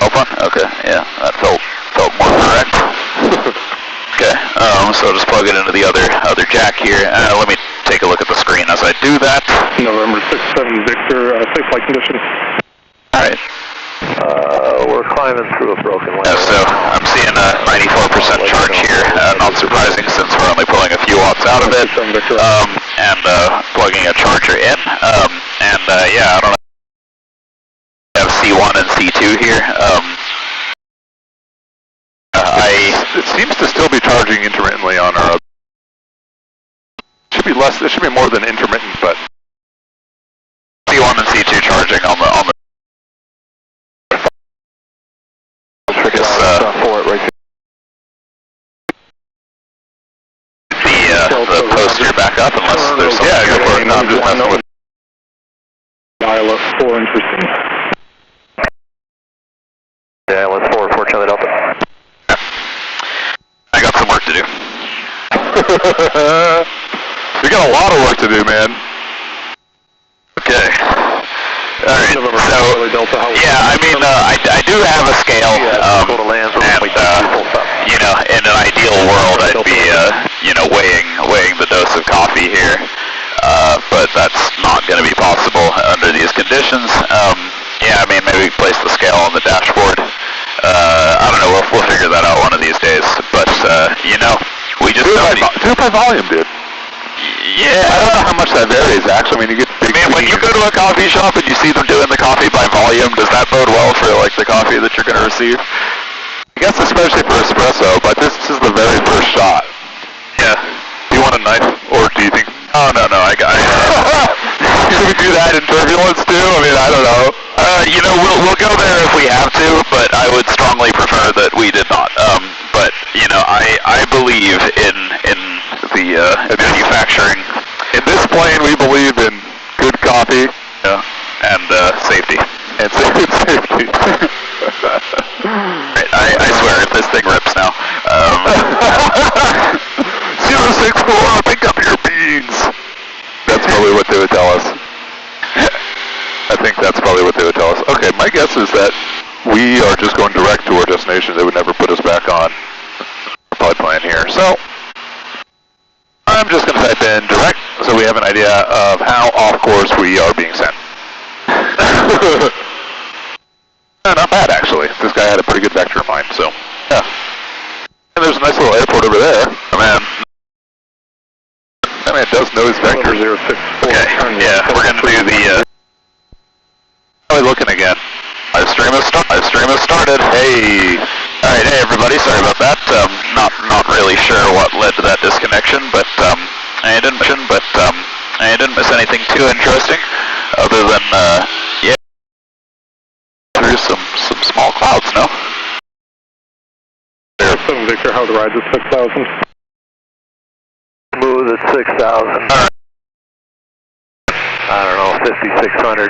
Open? Okay, yeah, that felt more correct. Okay, so just plug it into the other jack here. Let me take a look at the screen as I do that. November 67 Victor, safe flight conditions. Alright. We're climbing through a broken line. So I'm seeing a 94% charge here. Not surprising since we're only pulling a few watts out of it. And plugging a charger in. Yeah, I don't know. I have C1 and C2 here. It seems to still be charging intermittently on our... It should be more than intermittent, but... C1 and C2 charging on the the poster back up unless there's something. Yeah, go for it. No, I'm just messing with... Dial up 4 interesting. Yeah, let's 4 Charlie Delta. I got some work to do. You got a lot of work to do, man. Okay. Alright, so, yeah, I mean, I do have a scale, and, you know, in an ideal world, I'd be, you know, weighing the dose of coffee here, but that's not going to be possible under these conditions. Yeah, I mean, maybe place the scale on the dashboard. I don't know, we'll figure that out one of these days, but, you know, we just don't... Do it by volume, dude. Yeah. I don't know how much that varies, actually. I mean, you get big... Man, when you go to a coffee shop and you see them doing the coffee by volume, does that bode well for, like, the coffee that you're going to receive? I guess especially for espresso, but this is the very first shot. Yeah. Do you want a knife, or do you think... Oh, no, I Should we do that in turbulence, too? I mean, I don't know. You know, we'll go there if we have to, but I would strongly prefer that we did not. But, you know, I believe in the manufacturing. In this plane, we believe in good coffee. Yeah. And safety. And safety. Right, I swear, if this thing rips now. 064, pick up your beans. That's probably what they would tell us. I think that's probably what they would tell us. Okay, my guess is that we are just going direct to our destination. They would never put us back on the pod plan here. So, I'm just going to type in direct so we have an idea of how off course we are being sent. Not bad, actually. This guy had a pretty good vector in mind, so, yeah. And there's a nice little airport over there. Oh, man. That man does know his vector. Okay, yeah, we're going to do the... How are we looking again? Livestream has started. Hey. Alright, hey everybody, sorry about that. Not really sure what led to that disconnection, but I didn't miss anything too interesting, other than yeah, through some small clouds, no? Air 7 Victor, how the ride is 6,000? Smooth at 6,000. I don't know, 5,600.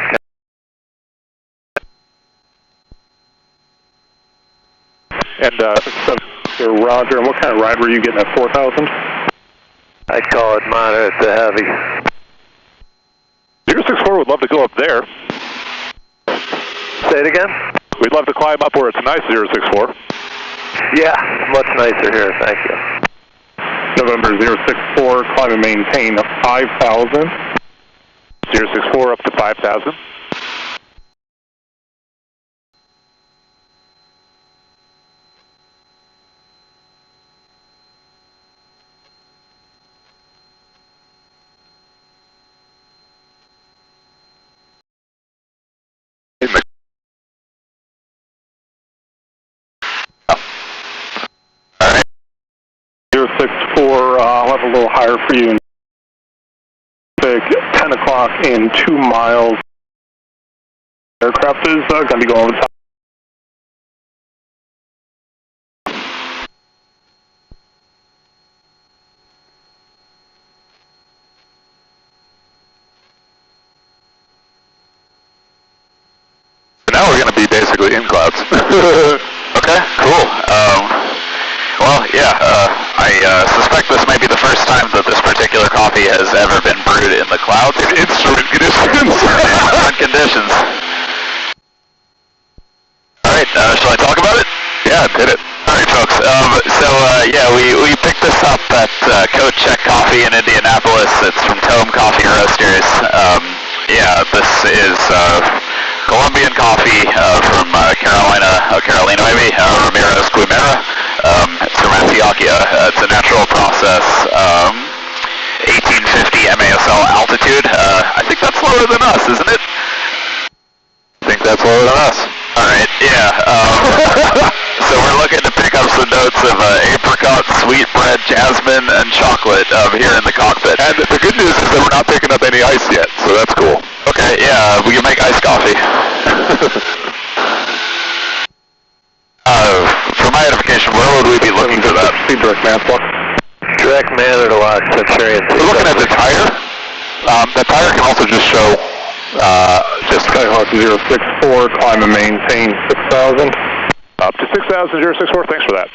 And Roger, and what kind of ride were you getting at 4,000? I call it moderate to heavy. 064 would love to go up there. Say it again? We'd love to climb up where it's nice, 064. Yeah, much nicer here, thank you. November 064, climb and maintain 5,000. 064 up to 5,000. Alright. 064, I'll have a little higher for you. Big 10 o'clock in 2 miles. Aircraft is going to be going over the top. Now we're going to be basically in clouds. Okay, cool. Well, yeah, I suspect this may be the first time that this particular coffee has ever been brewed in the clouds. In instrument conditions. Instrument conditions. Alright, shall I talk about it? Yeah, hit it. Alright, folks. Yeah, we picked this up at KOSH Coffee in Indianapolis. It's from Tome Coffee Roasters. Yeah, this is Colombian coffee from Carolina maybe, Ramirez Guimera. It's from Antioquia. It's a natural process, 1850 MASL altitude. I think that's lower than us, isn't it? I think that's lower than us. Alright, yeah. So we're looking to pick up some notes of apricot, sweetbread, jasmine, and chocolate here in the cockpit. And the good news is that we're not picking up any ice yet, so that's cool. Okay, yeah, we can make iced coffee. For my edification, where would we be looking for that? Direct math block. Direct matter to lock Centurion. We're looking at the tire. The tire can also just show just Skyhawk 064, climb and maintain 6,000. Up to 6,000, 064, thanks for that.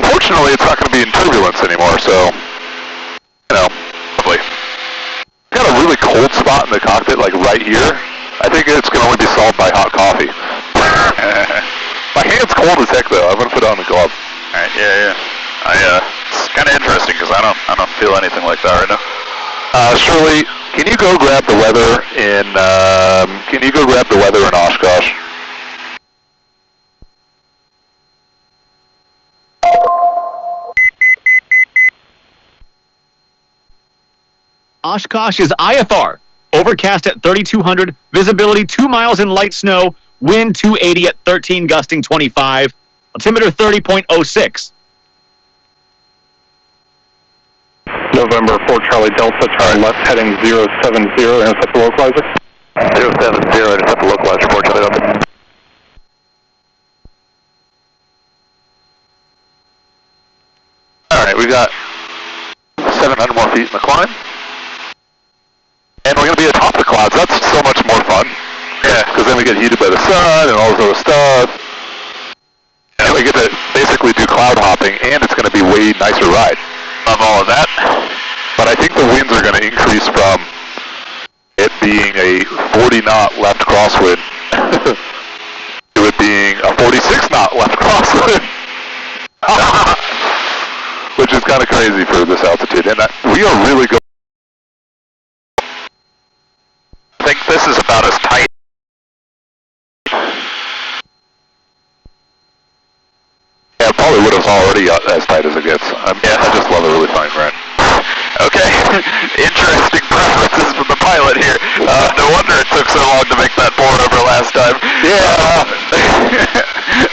Unfortunately, it's not going to be in turbulence anymore, so, you know, probably. Got a really cold spot in the cockpit, like right here. I think it's going to only be solved by hot coffee. My hand's cold as heck, though. I'm going to put on the glove. Alright, yeah. It's kind of interesting, because I don't feel anything like that right now. Shirley, can you go grab the weather in, Oshkosh? Oshkosh is IFR. Overcast at 3,200. Visibility 2 miles in light snow. Wind 280 at 13, gusting 25. Altimeter 30.06. November 4 Charlie Delta, turn left heading 070, intercept the localizer. 070, intercept the localizer, 4 Charlie Delta. Alright, we got 700 more feet in the climb. And we're going to be atop the clouds. That's so much more fun. Yeah, because then we get heated by the sun and all this other stuff. And we get to basically do cloud hopping, and it's going to be a way nicer ride. Love all of that. But I think the winds are going to increase from it being a 40-knot left crosswind to it being a 46-knot left crosswind. Which is kind of crazy for this altitude. And we are really good. I think this is about as tight. Yeah, probably would have already got as tight as it gets. I just love a really fine grind. Okay, interesting preferences from the pilot here. No wonder it took so long to make that port over last time. Yeah.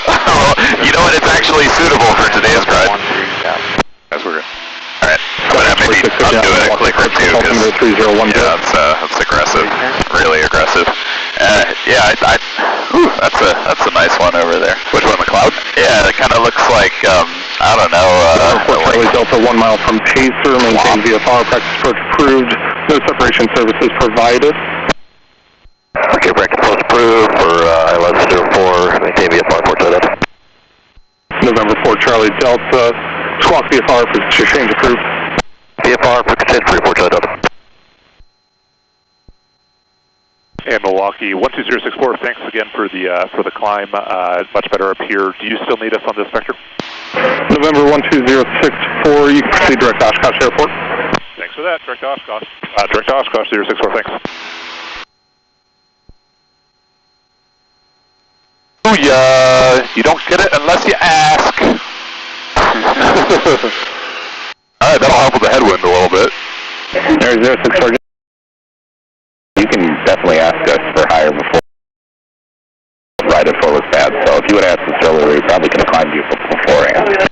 Well, you know what? It's actually suitable for today's ride. That's weird. Alright, maybe I'll do it a click or two, because that's aggressive, really aggressive. That's a nice one over there. Which one, the cloud? Yeah, it kind of looks like, I don't know. Charlie Delta 1 mile from Pacer, maintain VFR, practice approach approved, no separation services provided. Okay, practice approach approved for I1104, maintain VFR, Port Delta. November 4 Charlie Delta, squawk VFR for change approved. VFR for change approved, Port Delta. And Milwaukee 12064, thanks again for the climb. Much better up here. Do you still need us on this vector? November 12064, you can proceed direct to Oshkosh Airport. Thanks for that, direct to Oshkosh. Direct to Oshkosh 064, thanks. Booyah! You don't get it unless you ask. Alright, that'll help with the headwind a little bit. There's 064. You can definitely ask us for higher before ride it for was bad. So if you would ask us earlier, we probably could have climbed you beforehand.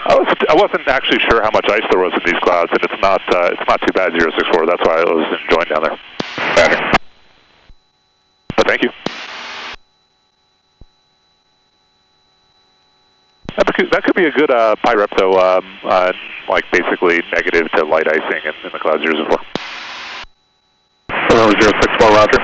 I wasn't actually sure how much ice there was in these clouds, and it's not too bad 064. That's why I was enjoying down there. Better. But thank you. That could be a good PI rep though, like basically negative to light icing in the cloud 064. November 064, roger.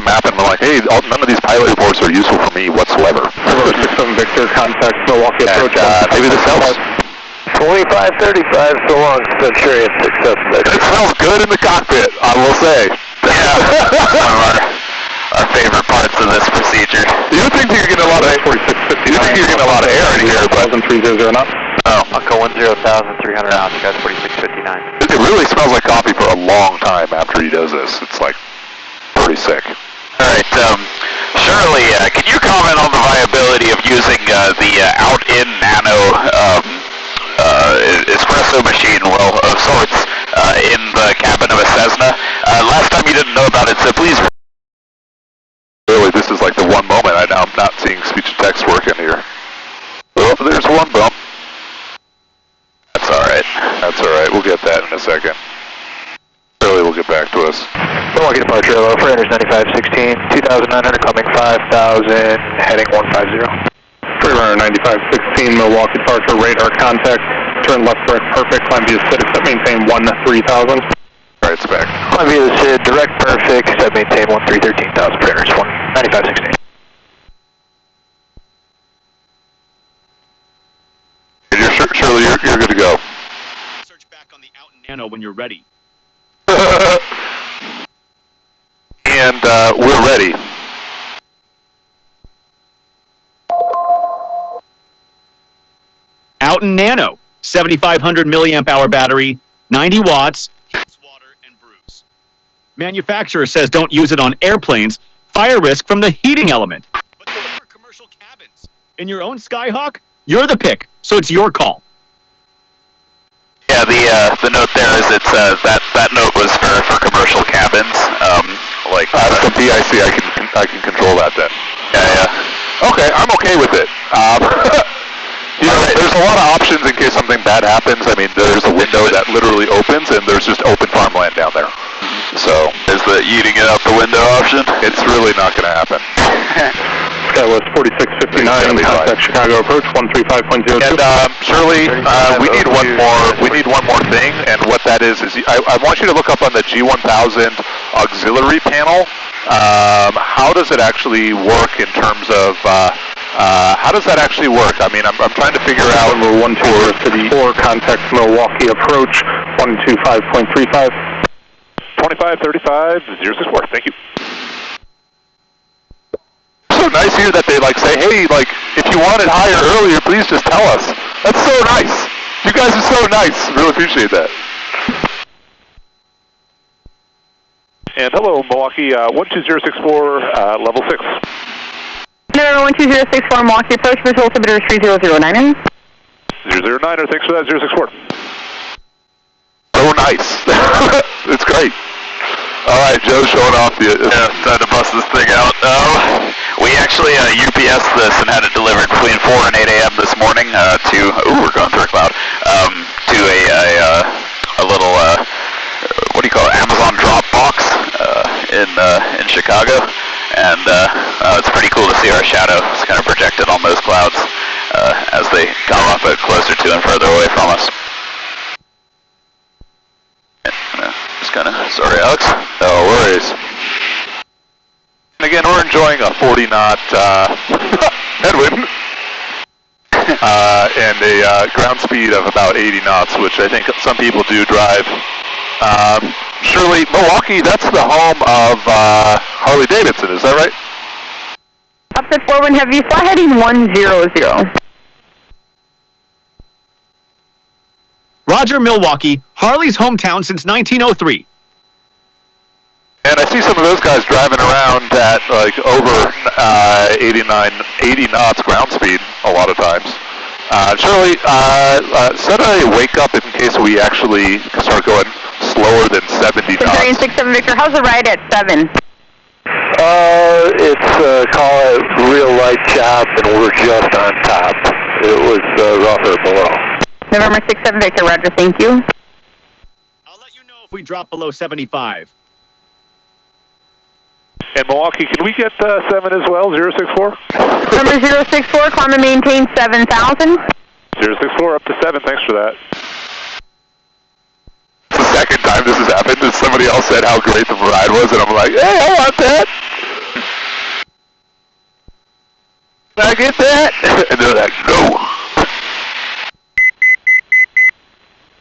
map and I'm like, hey, none of these pilot reports are useful for me whatsoever. 67 Victor, contact Milwaukee approach. Maybe this helps. 2535, so long, since sure it's successful. It smells good in the cockpit, I will say. Yeah, one of our favorite parts of this procedure. You think you're getting a lot of 4650? You think you're getting a lot of air in here, but 300 knots. Oh, I'll go 10,300 knots, guys, 4659. It really smells like coffee for a long time after he does this. It's like pretty sick. All right, Shirley, can you comment on the viability of using the out-in nano espresso machine, well, of sorts, in the cabin of a Cessna? Last time you didn't know about it, so please. Really, this is like the one moment I'm not seeing speech to text working here. Oh, there's one bump. That's all right. That's all right. We'll get that in a second. Shirley will get back to us. Milwaukee departure, low for enters 9516, 2,900 coming 5,000, heading 150. Runner 9516, Milwaukee departure, radar contact, turn left direct perfect, climb via SID, except maintain 13000. Alright, it's back. Climb via SID, direct perfect, except maintain 13,000, printers 9516. Shirley, you're good to go. Search back on the out and nano when you're ready. And we're ready. Out and nano, 7,500 milliamp hour battery, 90 watts, heats water and brews. Manufacturer says don't use it on airplanes, fire risk from the heating element. But good for commercial cabins. In your own Skyhawk, you're the pick, so it's your call. Yeah, the note there is it's that note was for commercial cabins. Like the PIC, I can control that then. Yeah. Okay, I'm okay with it. You know, there's a lot of options in case something bad happens. I mean, there's a window that literally opens, and there's just open farmland down there. So, is the eating it out the window option? It's really not going to happen. Skywest 4659, contact Chicago approach 135.02. And Shirley, we need one more. We need one more thing, and what that is I want you to look up on the G1000 auxiliary panel. How does it actually work in terms of? How does that actually work? I mean, I'm trying to figure out. Number 120 City 4, contact Milwaukee approach 125.35. 2535 064. Thank you. So nice here that they like say, hey, like if you want it higher earlier, please just tell us. That's so nice. You guys are so nice. Really appreciate that. And hello, Milwaukee 12064, level 6. No, 12064 Milwaukee approach, visual altimeter 3009. 009er, thanks for that, 064. So nice. It's great. All right, Joe's showing off the... Yeah, time to bust this thing out. We actually UPS this and had it delivered between 4 and 8 a.m. this morning to... Ooh, we're going through a cloud. To a little... what do you call it? Amazon drop box in Chicago. And it's pretty cool to see our shadow kind of projected on those clouds as they come up closer to and further away from us. Just kind of, sorry, Alex. No worries. And again, we're enjoying a 40-knot headwind and a ground speed of about 80 knots, which I think some people do drive. Shirley, Milwaukee, that's the home of Harley Davidson, is that right? Up to 41 heavy, fly heading 100. Roger, Milwaukee, Harley's hometown since 1903. And I see some of those guys driving around at like over 80 knots ground speed a lot of times. Shirley, set a wake up in case we actually start going slower than 70 knots. 367 Victor, how's the ride at 7? It's call it real light chop, and we're just on top. It was rougher below. November 67 Victor, Roger, thank you. I'll let you know if we drop below 75. And Milwaukee, can we get 7 as well, 064? Number 064, climb and maintain 7,000. 064 up to 7, thanks for that. It's the second time this has happened, and somebody else said how great the ride was, and I'm like, hey, I want that. Did I get that? And they're like, no.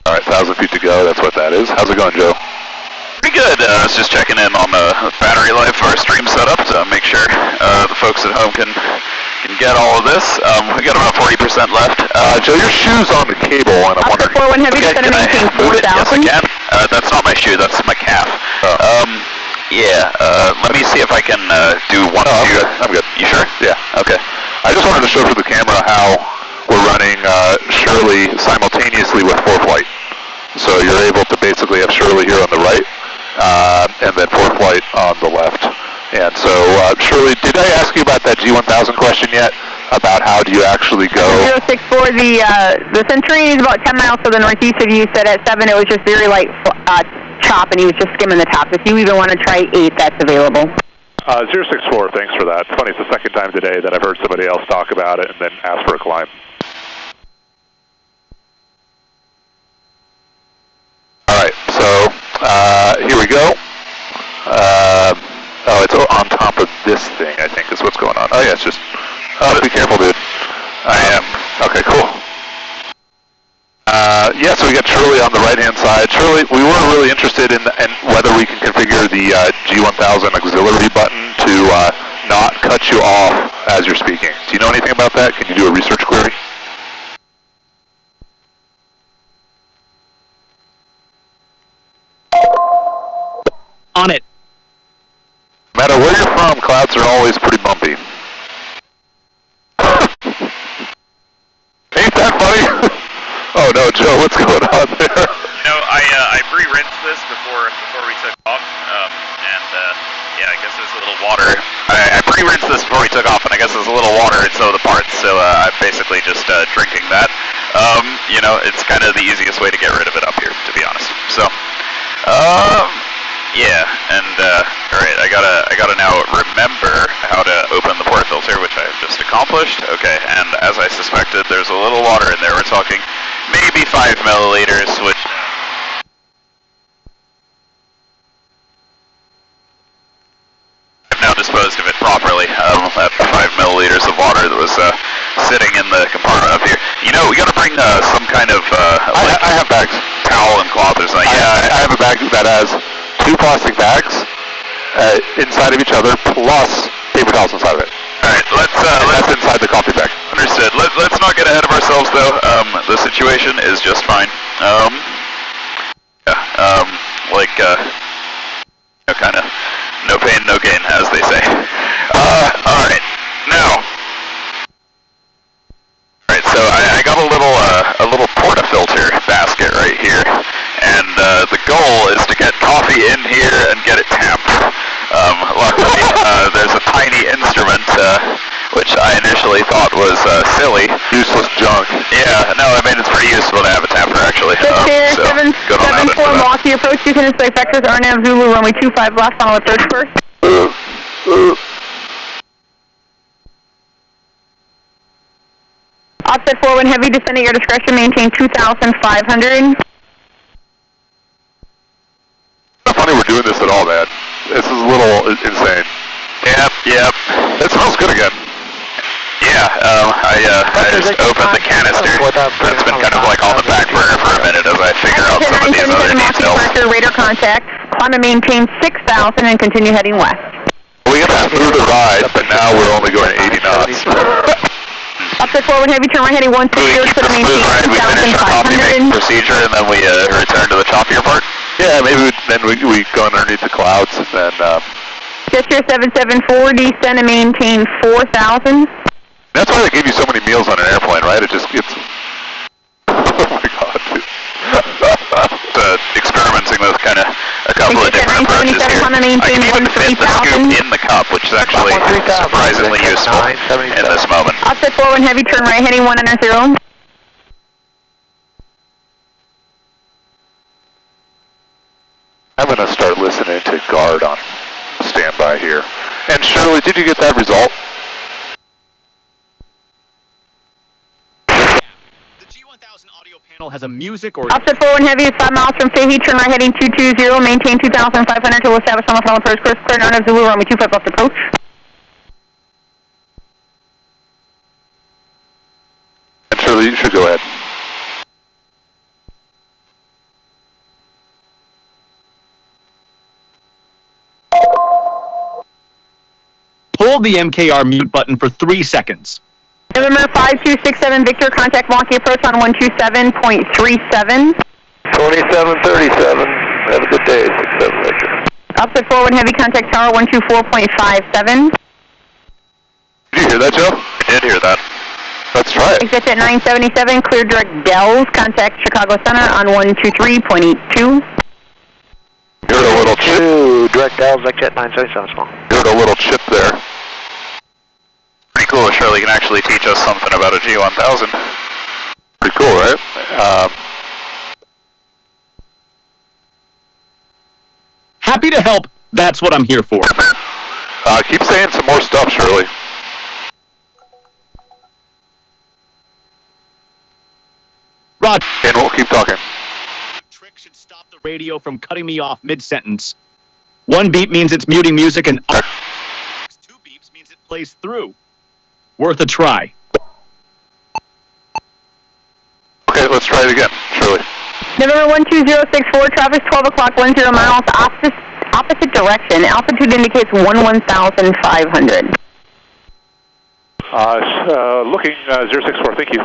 All right, 1,000 feet to go. That's what that is. How's it going, Joe? Pretty good. I was just checking in on the battery life for our stream setup to make sure the folks at home can get all of this. We got about 40% left. Joe, your shoe's on the cable, and I'm wondering. Okay, can I move it? Yes, I can. That's not my shoe. That's my calf. Yeah. Let me see if I can do one. No, I'm good. You sure? Yeah. Okay. I just wanted to show for the camera how we're running Shirley simultaneously with ForeFlight. So you're able to basically have Shirley here on the right, and then ForeFlight on the left. And so, Shirley, did I ask you about that G1000 question yet? About how do you actually go? 064, the Centurion is about 10 miles to the northeast of you. Said at 7 it was just very light chop, and he was just skimming the top. If you even want to try 8, that's available. 064, thanks for that. It's funny, it's the second time today that I've heard somebody else talk about it and then ask for a climb. All right, so here we go. Oh, it's on top of this thing, I think, is what's going on. Oh, yeah, it's just... Oh, be careful, dude. I am. Okay, cool. Yeah, so we got Shirley on the right-hand side. Shirley, we were really interested in whether we can configure the G1000 auxiliary button to not cut you off as you're speaking. Do you know anything about that? Can you do a research query? On it. No matter where you're from, clouds are always pretty bumpy. Ain't that funny? Oh no, Joe, what's going on there? You know, I pre-rinsed this before we took off, and yeah, I guess there's a little water. I pre-rinsed this before we took off, and I guess there's a little water in some of the parts, so I'm basically just drinking that. You know, it's kind of the easiest way to get rid of it up here, to be honest. So, yeah, and alright, I gotta now remember how to open the port filter, which I've just accomplished. Okay, and as I suspected, there's a little water in there. We're talking maybe 5 milliliters, which I've now disposed of it properly. That 5 milliliters of water that was sitting in the compartment up here. You know, we gotta bring some kind of like I have bags. Towel and cloth or something. Yeah, I have a bag that has 2 plastic bags inside of each other, plus paper towels inside of it. Alright, that's inside the coffee bag. Understood. Let's not get ahead of ourselves, though. The situation is just fine. Yeah, like, kind of, no pain, no gain, as they say. Alright, now. Alright, so I got a little portafilter basket right here, and the goal is to get coffee in here and get it tamped. Luckily, there's a tiny instrument, which I initially thought was silly. Useless junk. Yeah, no, I mean, it's pretty useful to have a tamper, actually. So, 774 Milwaukee approach, you can display vectors RNAV Zulu runway 25 left on approach first. Offset 41 heavy, descend at your discretion, maintain 2,500. It's not funny we're doing this at all, man. This is a little insane. Yep. It smells good again. Yeah, I just opened the canister. That's been kind of like on the back burner for a minute as I figure out some of these other details. Radar contact, climb and maintain 6,000 and continue heading west. We got a smoother ride, but now we're only going 80 knots. Offset forward heavy, turn right heading 160 to maintain 2,500. Procedure, and then we return to the choppier part? Yeah, maybe we go underneath the clouds and then... Gesture 774, descend and maintain 4,000. That's why they give you so many meals on an airplane, right? It just gets... Oh my god, dude. Experimenting with kind of a couple of different approaches here. I can even fit the scoop in the cup, which is actually surprisingly useful in this moment. Offset forward heavy, turn right heading 190. I'm going to start listening to guard on standby here. And Shirley, did you get that result? The G1000 audio panel has a music or... Offset forward heavy is 5 miles from Fahey, turn right heading 220, maintain 2,500 to establish on the final approach course, clear down of Zulu runway 25 left approach. hold the MKR mute button for 3 seconds. November 5267 Victor, contact wonky approach on 127.37. 2737. Have a good day, 67 Victor. Offset forward heavy contact tower 124.57. Did you hear that, Joe? I did hear that. Let's try it. Exit at 977, clear direct Dells, contact Chicago Center on 123.82. Heard a little chip. Direct Dells, exit 977 small. Heard a little chip there. Pretty cool. Shirley can actually teach us something about a G1000. Pretty cool, right? Happy to help. That's what I'm here for. Keep saying some more stuff, Shirley. Roger. And we'll keep talking. Trick should stop the radio from cutting me off mid-sentence. 1 beep means it's muting music, and 2 beeps means it plays through. Worth a try. Okay, let's try it again, Shirley. November 12064, traffic 12 o'clock, 10 miles, opposite direction. Altitude indicates 11,500. Looking 064, thank you.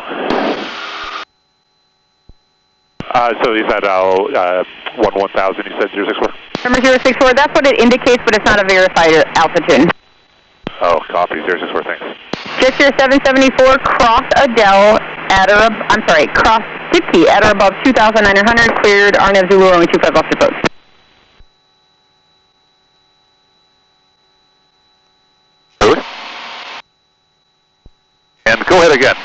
So you said 1000, you said 064? Number 064, that's what it indicates, but it's not a verified altitude. Oh, copy, 064, thanks. Just your 774, cross Adele at or, cross Dipkey at or above 2,900, cleared, RNAV Zulu, only 25 off the boat. Shirley? And go ahead again.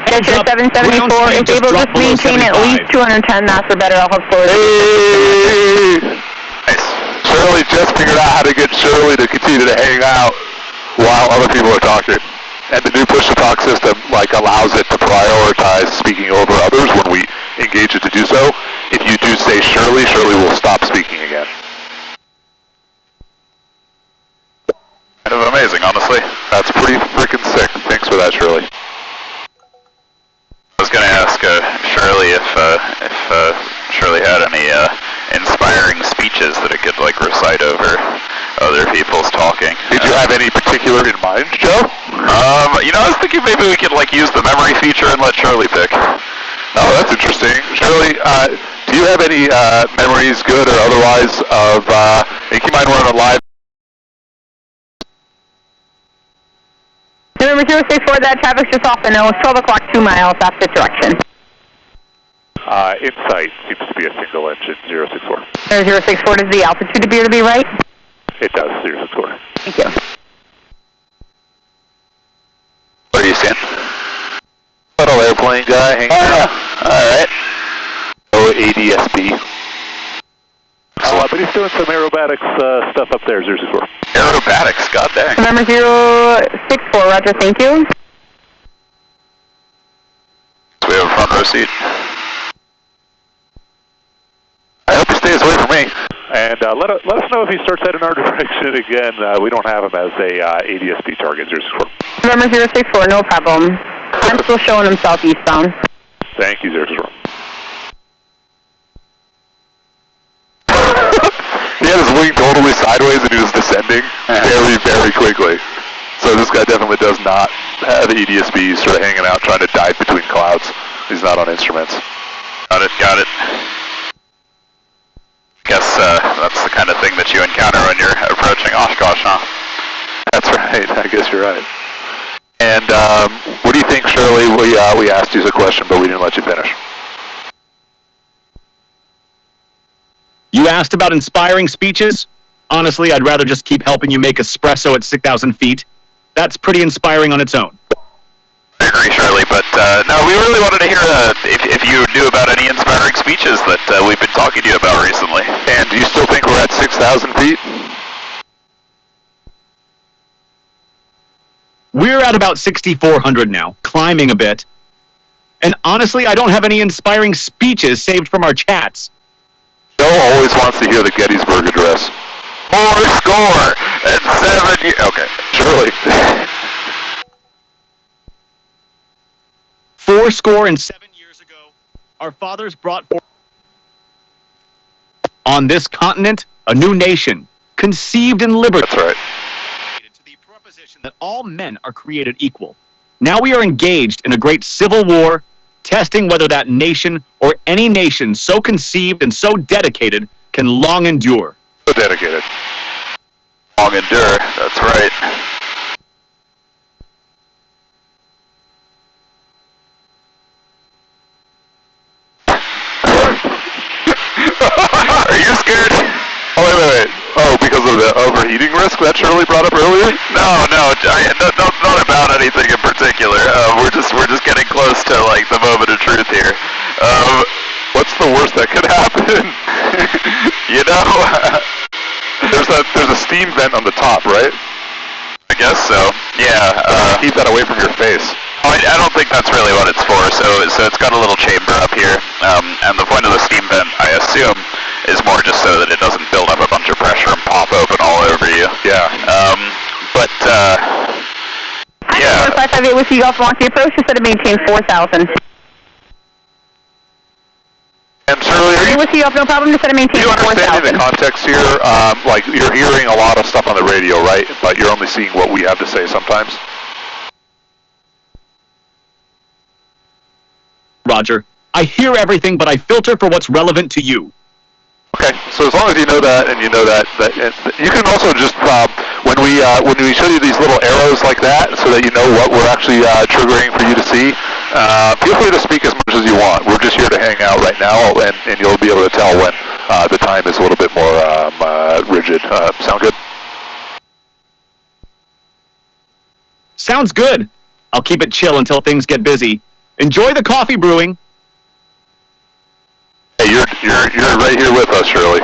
Just your 774 is able to maintain at least 210 knots or better. I'll have slower. Hey! Nice. Shirley just figured out how to get Shirley to continue to hang out while other people are talking. And the new push-to-talk system allows it to prioritize speaking over others when we engage it to do so. If you do say Shirley, Shirley will stop speaking again. Kind of amazing, honestly. That's pretty freaking sick. Thanks for that, Shirley. I was going to ask Shirley if Shirley had any inspiring speeches that it could recite over other people's talking. Did you have any particular in mind, Joe? I was thinking maybe we could you the memory feature and let Shirley pick. Oh, that's interesting. Shirley, do you have any memories, good or otherwise, of? Keep in mind we're on a live. November 064, that traffic's just off the nose, 12 o'clock, 2 miles, opposite direction. Insight seems to be a single engine, 064. 064, does the altitude appear to be right? It does, 064. Thank you. What are you seeing? Little airplane guy hanging out. Alright. Oh, ADSB. But he's doing some aerobatics stuff up there, 064. Aerobatics, god dang. November 064, roger, thank you. So we have a front row seat. I hope he stays away from me. And let us know if he starts heading our direction again. We don't have him as a ADSB target, 064. November 064, no problem. I'm still showing him southeastbound. Thank you, 064. He had his wing totally sideways and he was descending very, very quickly. So this guy definitely does not have EDSB. He's sort of hanging out, trying to dive between clouds. He's not on instruments. Got it. Guess that's the kind of thing that you encounter when you're approaching Oshkosh, huh? That's right. I guess you're right. And what do you think, Shirley? We asked you a question, but we didn't let you finish. You asked about inspiring speeches? Honestly, I'd rather just keep helping you make espresso at 6,000 feet. That's pretty inspiring on its own. I agree, Shirley, but no, we really wanted to hear if you knew about any inspiring speeches that we've been talking to you about recently. And do you still think we're at 6,000 feet? We're at about 6,400 now, climbing a bit. And honestly, I don't have any inspiring speeches saved from our chats. Joe always wants to hear the Gettysburg Address. More score and 7 years. Okay, Shirley. 4 score and 7 years ago, our fathers brought forth. On this continent, a new nation, conceived in liberty. That's right. To the proposition that all men are created equal. Now we are engaged in a great civil war, testing whether that nation or any nation so conceived and so dedicated can long endure. So dedicated. Long endure, that's right. Are you scared? Oh, wait. Oh, because of the overheating risk that Shirley brought up earlier? No, not about anything in particular. We're just getting close to like the moment of truth here. What's the worst that could happen? You know, there's a steam vent on the top, right? I guess so. Yeah. Keep that away from your face. I don't think that's really what it's for. So it's got a little chamber up here, and the point of the steam vent, I assume, is more just so that it doesn't build up a bunch of pressure and pop open all over you. Yeah. Yeah. 558 with you, Golf launch the approach, just set to maintain 4,000. And Shirley, with you, no problem, just set to maintain 4,000. you understanding the context here? Like, you're hearing a lot of stuff on the radio, right? But you're only seeing what we have to say sometimes? Roger. I hear everything, but I filter for what's relevant to you. Okay, so as long as you know that, and you know that you can also just when we show you these little arrows like that, so that you know what we're actually triggering for you to see. Feel free to speak as much as you want. We're just here to hang out right now, and you'll be able to tell when the time is a little bit more rigid. Sound good? Sounds good. I'll keep it chill until things get busy. Enjoy the coffee brewing. Hey, you're right here with us, Shirley.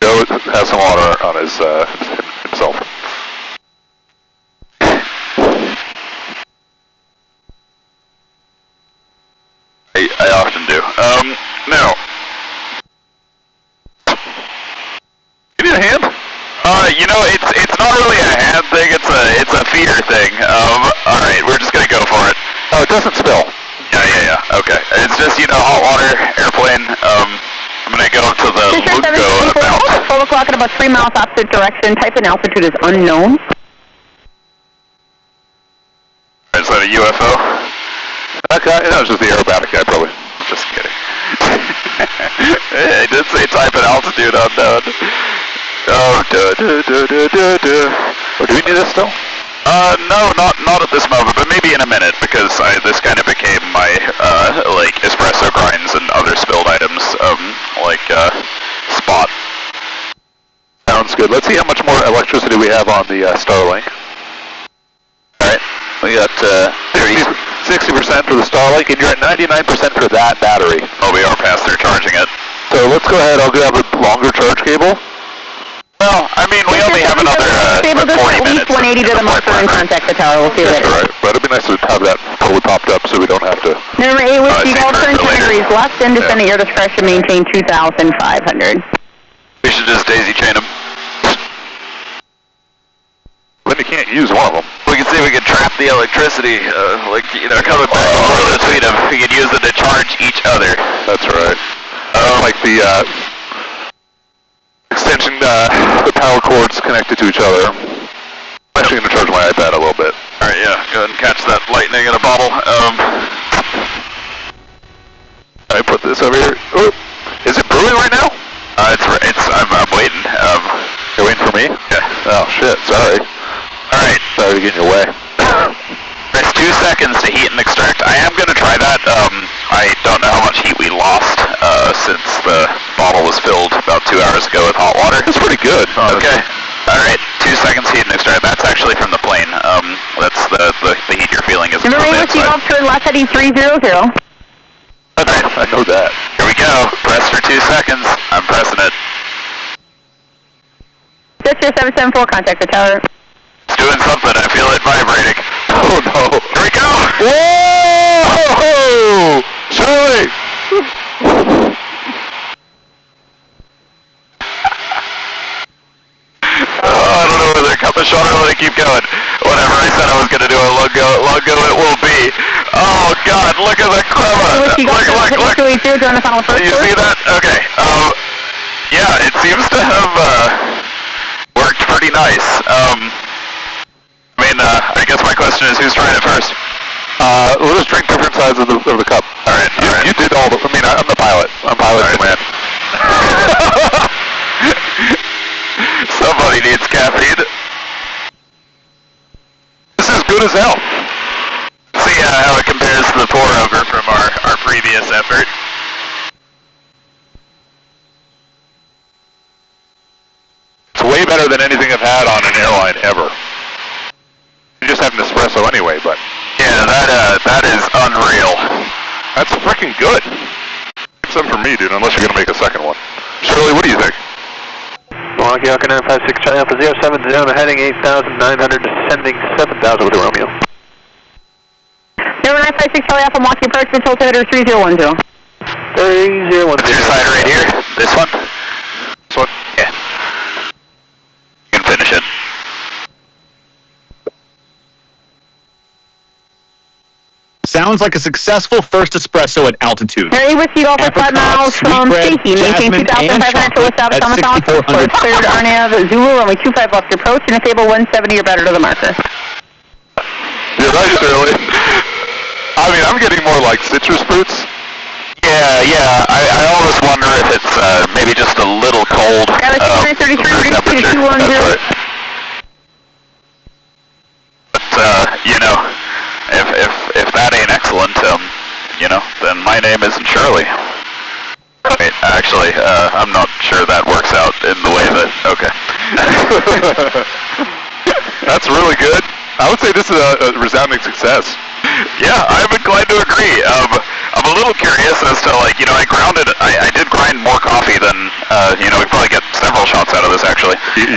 Joe has some water on his himself. I often do. Now, you need a hand? You know, it's not really a hand thing. It's a feeder thing. All right, we're just gonna go for it. Oh, it doesn't spill. Yeah. Okay. It's just, you know, hot water, airplane. I'm going to go to the Lungo about 12 o'clock at about 3 miles opposite direction. Type in altitude is unknown. Is that a UFO? Okay, that was just the aerobatic guy, probably. Just kidding. I did say type in altitude unknown. Oh, do we need this still? No, not at this moment, but maybe in a minute, because this kind of became my, like, espresso grinds and other spilled items, spot. Sounds good. Let's see how much more electricity we have on the Starlink. Alright, we got 60% for the Starlink, and you're at 99% for that battery. Oh, we are past there charging it. So let's go ahead, I'll grab a longer charge cable. Well, I mean, we only have another 40 minutes. 180 to the marker and contact the tower. We'll see you later. Alright, but it'd be nice to have that fully popped up so we don't have to... Number 8 with you, all turn 10 degrees left, and descend at your discretion, maintain 2,500. We should just daisy chain them. Then you can't use one of them. We can see if we can trap the electricity, coming back and forth between them. We can use it to charge each other. That's right. Like the extension, the power cords connected to each other. I'm actually going to charge my iPad a little bit. Alright, yeah, go ahead and catch that lightning in a bottle. I put this over here. Oh, is it brewing right now? I'm waiting. You're waiting for me? Yeah. Oh, shit, sorry. Alright. Sorry to get in your way. There's 2 seconds to heat and extract. I am going to try that. I don't know how much heat we lost since the bottle was filled about 2 hours ago with hot water. It's pretty good. Okay. Alright, 2 seconds heat and extract. That's actually from the plane. That's the heat you're feeling is from the inside. Number 8 with you, turn left heading 300. Alright, I know that. Here we go. Press for 2 seconds. I'm pressing it. That's your 774, contact the tower. It's doing something. I feel it vibrating. Oh no. Here we go. Whoa! Shirley! I don't know whether to cut the shot or let it keep going. Whatever I said I was going to do a long go it will be. Oh God, look at the crema. Look. You see that? Okay. Yeah, it seems to have worked pretty nice. I guess my question is, who's trying it first? We'll just drink different sides of the cup. All right. You did all the. I'm the pilot. I'm pilot command. Somebody needs caffeine. This is good as hell. See how it compares to the pour over from our previous effort. It's way better than anything I've had on an airline ever. You just have an espresso anyway, but. Yeah, that is unreal. That's freaking good. Some for me, dude, unless you're going to make a second one. Shirley, what do you think? Milwaukee Alka 956 Charlie Alpha 070, heading 8,900, descending 7,000 with a Romeo. 0956 Charlie Alpha, Milwaukee approach, control altimeter 3010. 3010. What's your side right here? This one? This one? Yeah. You can finish it. Sounds like a successful first espresso at altitude. Harry Whiskey Golf 5 miles from Safety, maintain 2,500 to west out of Summit Mountain. Cleared RNAV, Zulu, only 25 left to approach, and a table 170 or better to the marker. You're right, Shirley. I'm getting more like citrus fruits. Yeah. I always wonder if it's maybe just a little cold. Galaxy 933, reduced to 210. But, if that ain't excellent, then my name isn't Shirley. Wait, actually, I'm not sure that works out in the way that, okay. That's really good. I would say this is a resounding success. Yeah, I'm inclined to agree. I'm a little curious as to, I did grind more coffee than, we probably get several shots out of this, actually. You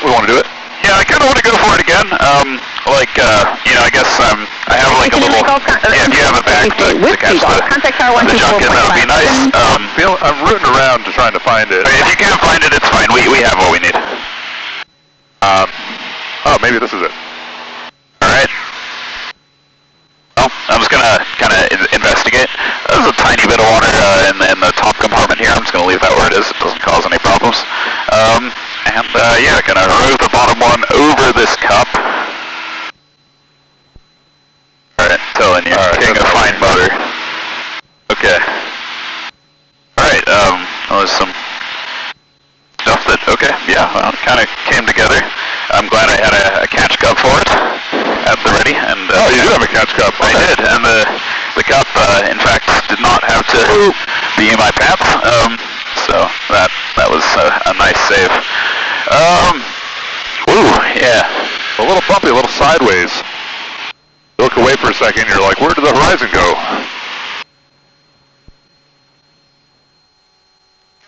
want to do it? Yeah, I kind of want to go for it again. I guess I have a little, if you have a bag to catch the junk in, that would be nice. I'm rooting around to trying to find it. If you can't find it, it's fine. We have what we need. Maybe this is it. Alright. Well, I'm just going to kind of investigate. There's a tiny bit of water in the top compartment here. I'm just going to leave that where it is. It doesn't cause any problems. Going to remove the bottom one over this cup. Alright, telling you, king of fine motor. Okay. Alright, there's some stuff that, it kind of came together. I'm glad I had a catch cup for it at the ready. And, you do have a catch cup. I did, and the cup, in fact, did not have to be in my pants. So that was a nice save. Yeah. A little bumpy, a little sideways. You look away for a second, you're like, where did the horizon go?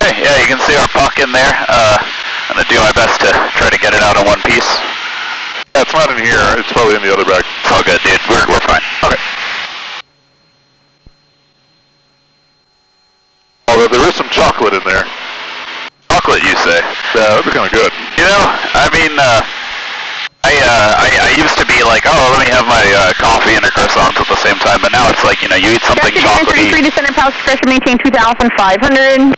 Hey, yeah, you can see our puck in there. I'm going to do my best to try to get it out in one piece. Yeah, it's not in here. It's probably in the other bag. It's all good, dude. We're fine. Okay. Although there is some chocolate in there. Chocolate, you say? Yeah, that'd be kind of good. I used to be like, let me have my coffee and a croissant at the same time, but now it's like, you eat something chocolatey. 33 descendant pouch discretion, maintain 2,500.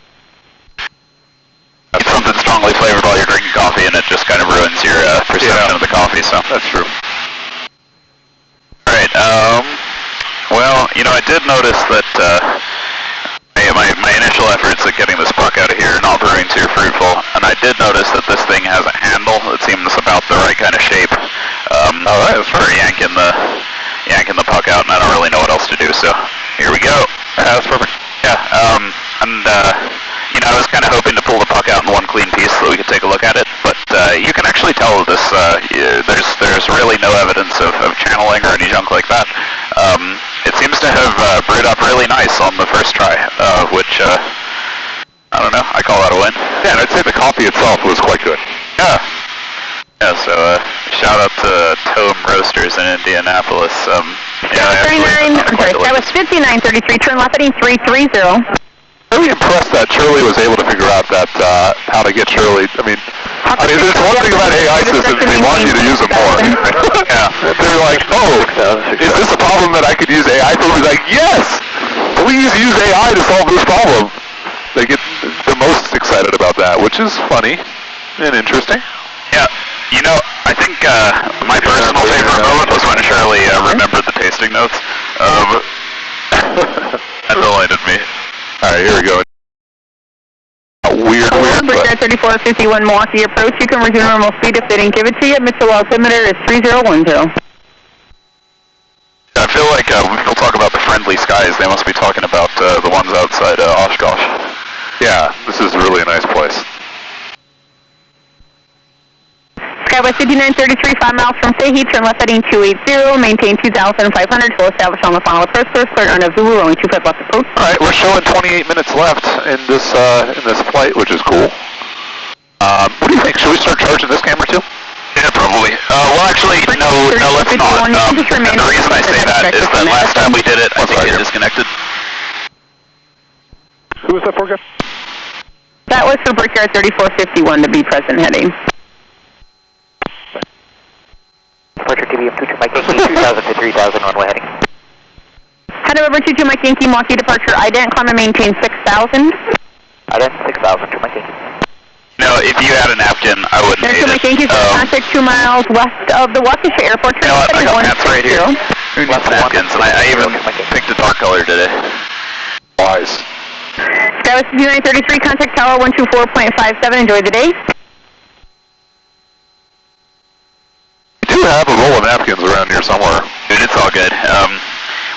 Eat something strongly flavored while you're drinking coffee, and it just kind of ruins your perception of the coffee, so. That's true. Alright, I did notice that, my initial efforts at getting this puck out of here are not proving too fruitful, and I did notice that this thing has a handle that seems about the right kind of shape. Alright, that's for yanking the puck out, and I don't really know what else to do, so here we go. Yeah, that's perfect. Yeah, I was kind of hoping to pull the puck out in one clean piece so we could take a look at it, but you can actually tell this, there's really no evidence of channeling or any junk like that. It seems to have brewed up really nice on the first try, which, I don't know, I call that a win. Yeah, and I'd say the coffee itself was quite good. Yeah. Yeah, so shout out to Tome Roasters in Indianapolis. That was 5933, turn left heading 330. Really impressed that Shirley was able to figure out that how to get Shirley. There's one thing about AI systems, they want you to use them more. Yeah. They're like, is this a problem that I could use AI for? We're like, yes! Please use AI to solve this problem. They get the most success excited about that, which is funny and interesting. Yeah, you know, I think my personal favorite moment was when Shirley remembered the tasting notes. That delighted me. All right, here we go. Weird. Bridge 3451 Milwaukee approach. You can resume normal speed if they didn't give it to you. Missile altimeter is 3010. I feel like we'll talk about the friendly skies. They must be talking about the ones outside Oshkosh. Yeah, this is really a nice place. Skywest 5933, 5 miles from Fahey, turn left heading 280, maintain 2,500, full establish on the final approach, first clear on Zulu, only 2 foot left approach. All right, we're showing 28 minutes left in this flight, which is cool. What do you think? Should we start charging this camera too? Yeah, probably. Well, actually, no, let's not. And the reason I say that is that last time we did it, I think it disconnected. Who was that for, guys? That was for Brickyard 3451 to be present heading. Departure TBM 22 Mike Yankee, 2000 to 3000 runway heading. Head over 22 Mike Yankee, Milwaukee departure, ident, climb and maintain 6,000. Ident 6,000 to Mike Yankee. No, if you had a napkin, I wouldn't hate it. Mike Yankee, contact 2 miles west of the Waukesha Airport. You know what, I got pants right here. Who needs napkins? And I even picked a dark color today. Wise. Skywest 5933, contact tower 124.57, enjoy the day. We do have a roll of napkins around here somewhere. Dude, it's all good.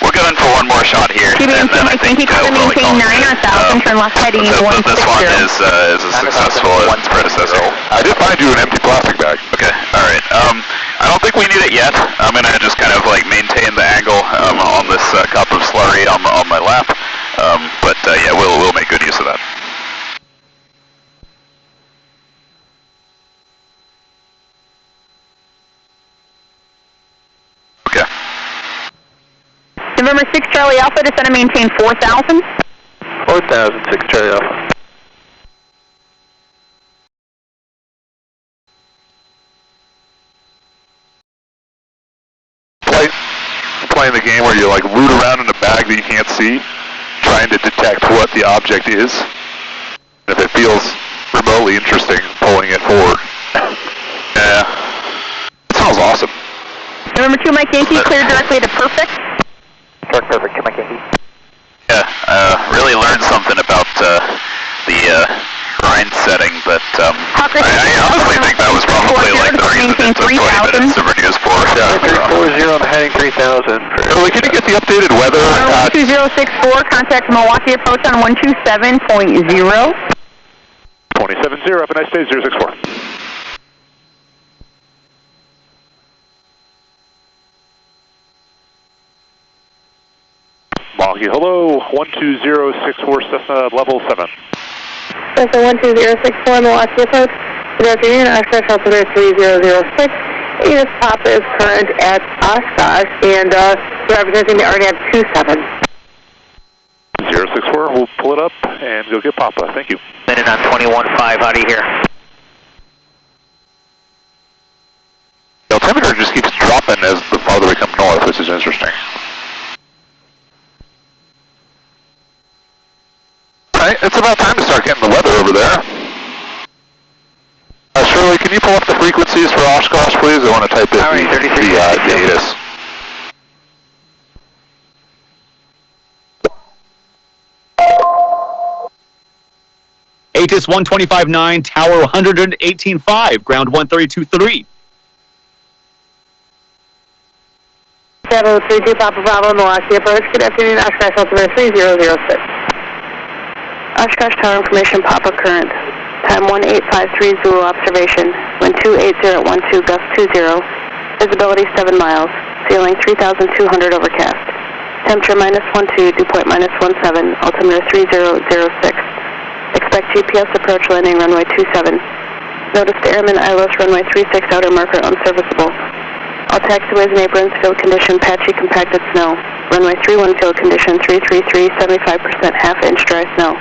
We're going for one more shot here, and then I think we'll maintain 9 on 1,000, turn left heading 160. This one is as successful as its predecessor. I did find you an empty plastic bag. Okay, alright. I don't think we need it yet. I'm going to just kind of like maintain the angle on this cup of slurry on my lap. But yeah, we'll make good use of that. Okay. November 6 Charlie Alpha, descend and maintain 4,000. 4,000, 6 Charlie Alpha. Playing the game where you like root around in a bag that you can't see, trying to detect what the object is. If it feels remotely interesting, pulling it forward. Yeah. It sounds awesome. November 2 Mike Yankee, clear directly to perfect. Direct perfect to Mike Yankee. Yeah, really learned something about the grind setting, but I honestly think that was probably like the reason it took 20 minutes to reduce 4. Yeah, 340, I'm heading 3,000. Shirley, can you get the updated weather? 2064, contact Milwaukee approach on 127.0. 2070, have a nice day, 064. Milwaukee, hello, 12064 Cessna level 7. Cessna 12064 Milwaukee approach. Good afternoon, Oshkosh altimeter 3006. Edith Papa is current at Oshkosh and representing the RNAV 27. 064, we'll pull it up and go get Papa. Thank you. Minute on 21.5, out of here. The altimeter just keeps dropping as the farther we come north, which is interesting. Alright, it's about time to start getting the weather over there. Shirley, can you pull up the frequencies for Oshkosh, please? I want to type in the ATIS. ATIS 125.9, tower 118.5, ground 132.3. 732 Papa Bravo, Milwaukee approach. Good afternoon, Oshkosh altimeter 3006. Oshkosh tower information, Papa current. Time 1853 Zulu observation. Wind 280 at 12, gust 20. Visibility 7 miles. Ceiling 3,200 overcast. Temperature -12, dew point -17. Altimeter 3006. Expect GPS approach landing runway 27. Notice the airman ILS runway 36 outer marker unserviceable. All taxiways and aprons field condition patchy compacted snow. Runway 31 field condition 333 75% half-inch dry snow.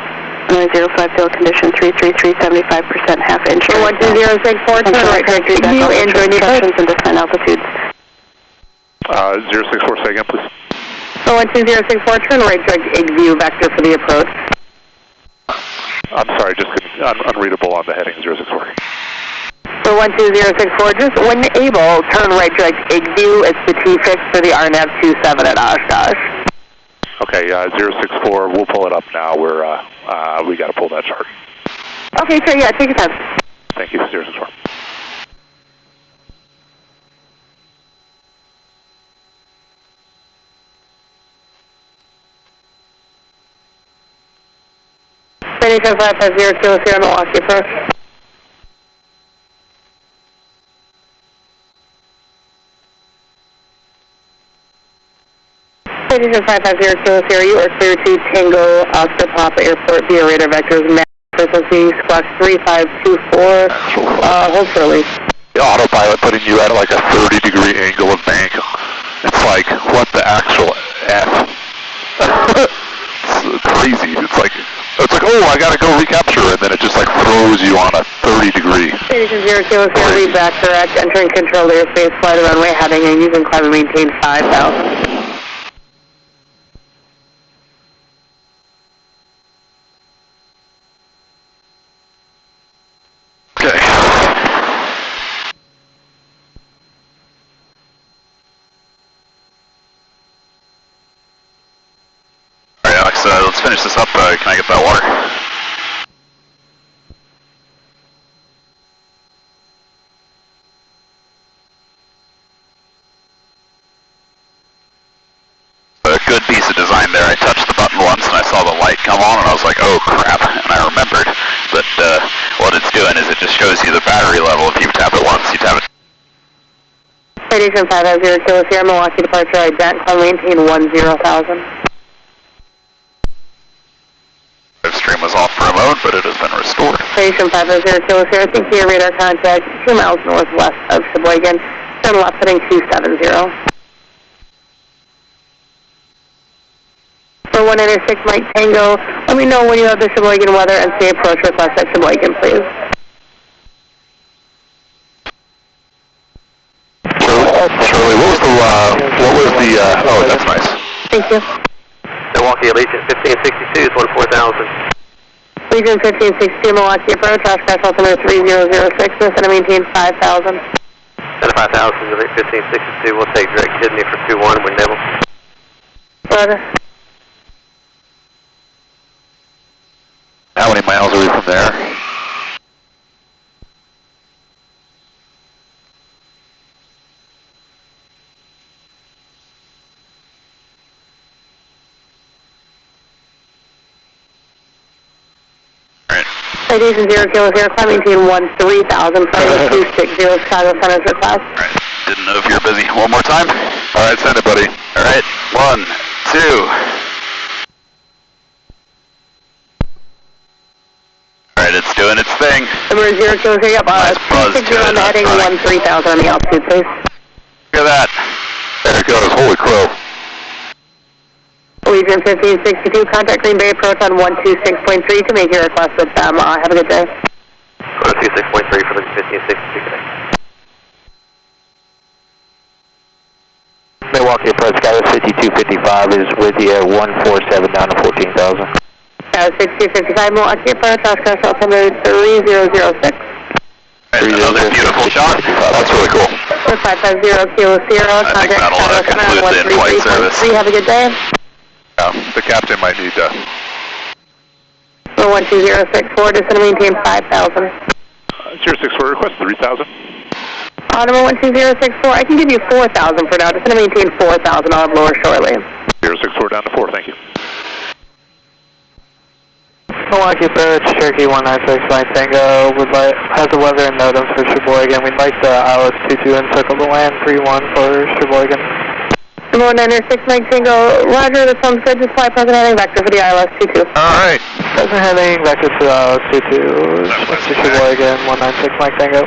Runway 05 field condition 333 75% half-inch dry snow. 12064 turn right track view and join the instructions and descent altitudes. 064, say again, please. 12064 turn right track view vector for the approach. I'm sorry, just couldn't unreadable on the heading 064. For 12064, just when able, turn right direct Igloo. It's the T-fix for the RNAV 27 at Oshkosh. Okay, 064, we'll pull it up now. We got to pull that chart. Okay, sure, yeah, take your time. Thank you, 064. Station 550 Kilo Sierra Milwaukee approach. Station 550 Kilo Sierra, you are clear to Tango Oscar Papa Airport via radar vectors, max frequency, squawk 3524, hold Shirley. The autopilot putting you at like a 30-degree angle of bank. It's like, what the actual F? It's crazy. It's like, oh, I gotta go recapture, and then it just like throws you on a 30-degree. Station 0 Kilo Sierra, lead back direct, entering controlled airspace, fly the runway heading, and using climb and maintain 5,000. Okay. Alright, Alex, let's finish this up. Can I get that water? A good piece of design there. I touched the button once and I saw the light come on and I was like, oh crap, and I remembered that what it's doing is it just shows you the battery level. If you tap it once, you tap it. Station 550 Kilo Sierra, Milwaukee departure, ident, climb maintain 10,000. Livestream was off for a moment, but it has been restored. Station 550 Kilo Sierra, think your radar contact 2 miles northwest of Sheboygan, turn left heading 270. For 196 Mike Tango, let me know when you have the Sheboygan weather and say approach request at Sheboygan, please. Shirley, what was the, oh, that's nice. Thank you. Milwaukee, Aviation 1562 is 14,000. Legion 1562, Milwaukee approach, Oshkosh altimeter 3006, and maintain 5,000. 5,000, 1562, we'll take direct Sydney for 21 when Neville. Roger. How many miles are we from there? Citation 0 Kilo Sierra, climb maintain 13,000, flight 260, Chicago Center's request. Alright, didn't know if you were busy. One more time? Alright, send it, buddy. Alright, 1, 2. Alright, it's doing its thing. Number 0 Kilo Sierra, Nice buzz 260 on the heading, 13,000 on the altitude, please. Look at that. There it goes, holy crow. Legion 1562, contact Green Bay approach on 126.3 to make your request with them. Have a good day. 126.3 for the 1562 today. Milwaukee approach, Skywest 5255 is with you at 147 down to 14,000. Skywest 5255, Milwaukee approach, Oshkosh altimeter 3006. Another beautiful shot. That's really cool. 550 Kilo Sierra, contact Skywest on 133.3. Have a good day. The captain might need to. 12064, just going to maintain 5,000. 064, request 3,000. Number 12064, I can give you 4,000 for now. Just going to maintain 4,000. I'll have lower shortly. 064 down to 4, thank you. Milwaukee approach, Cherokee 196 Mike Tango has the weather and NOTAMs for Sheboygan. We'd like the ILS-22 and circle the land 3-1 for Sheboygan. Number 196 Mike Tango, Roger, that sounds good. Just fly present heading vector for the ILS-22. Alright. Present heading vector for the ILS-22. To Sheboygan, 196 Mike Tango.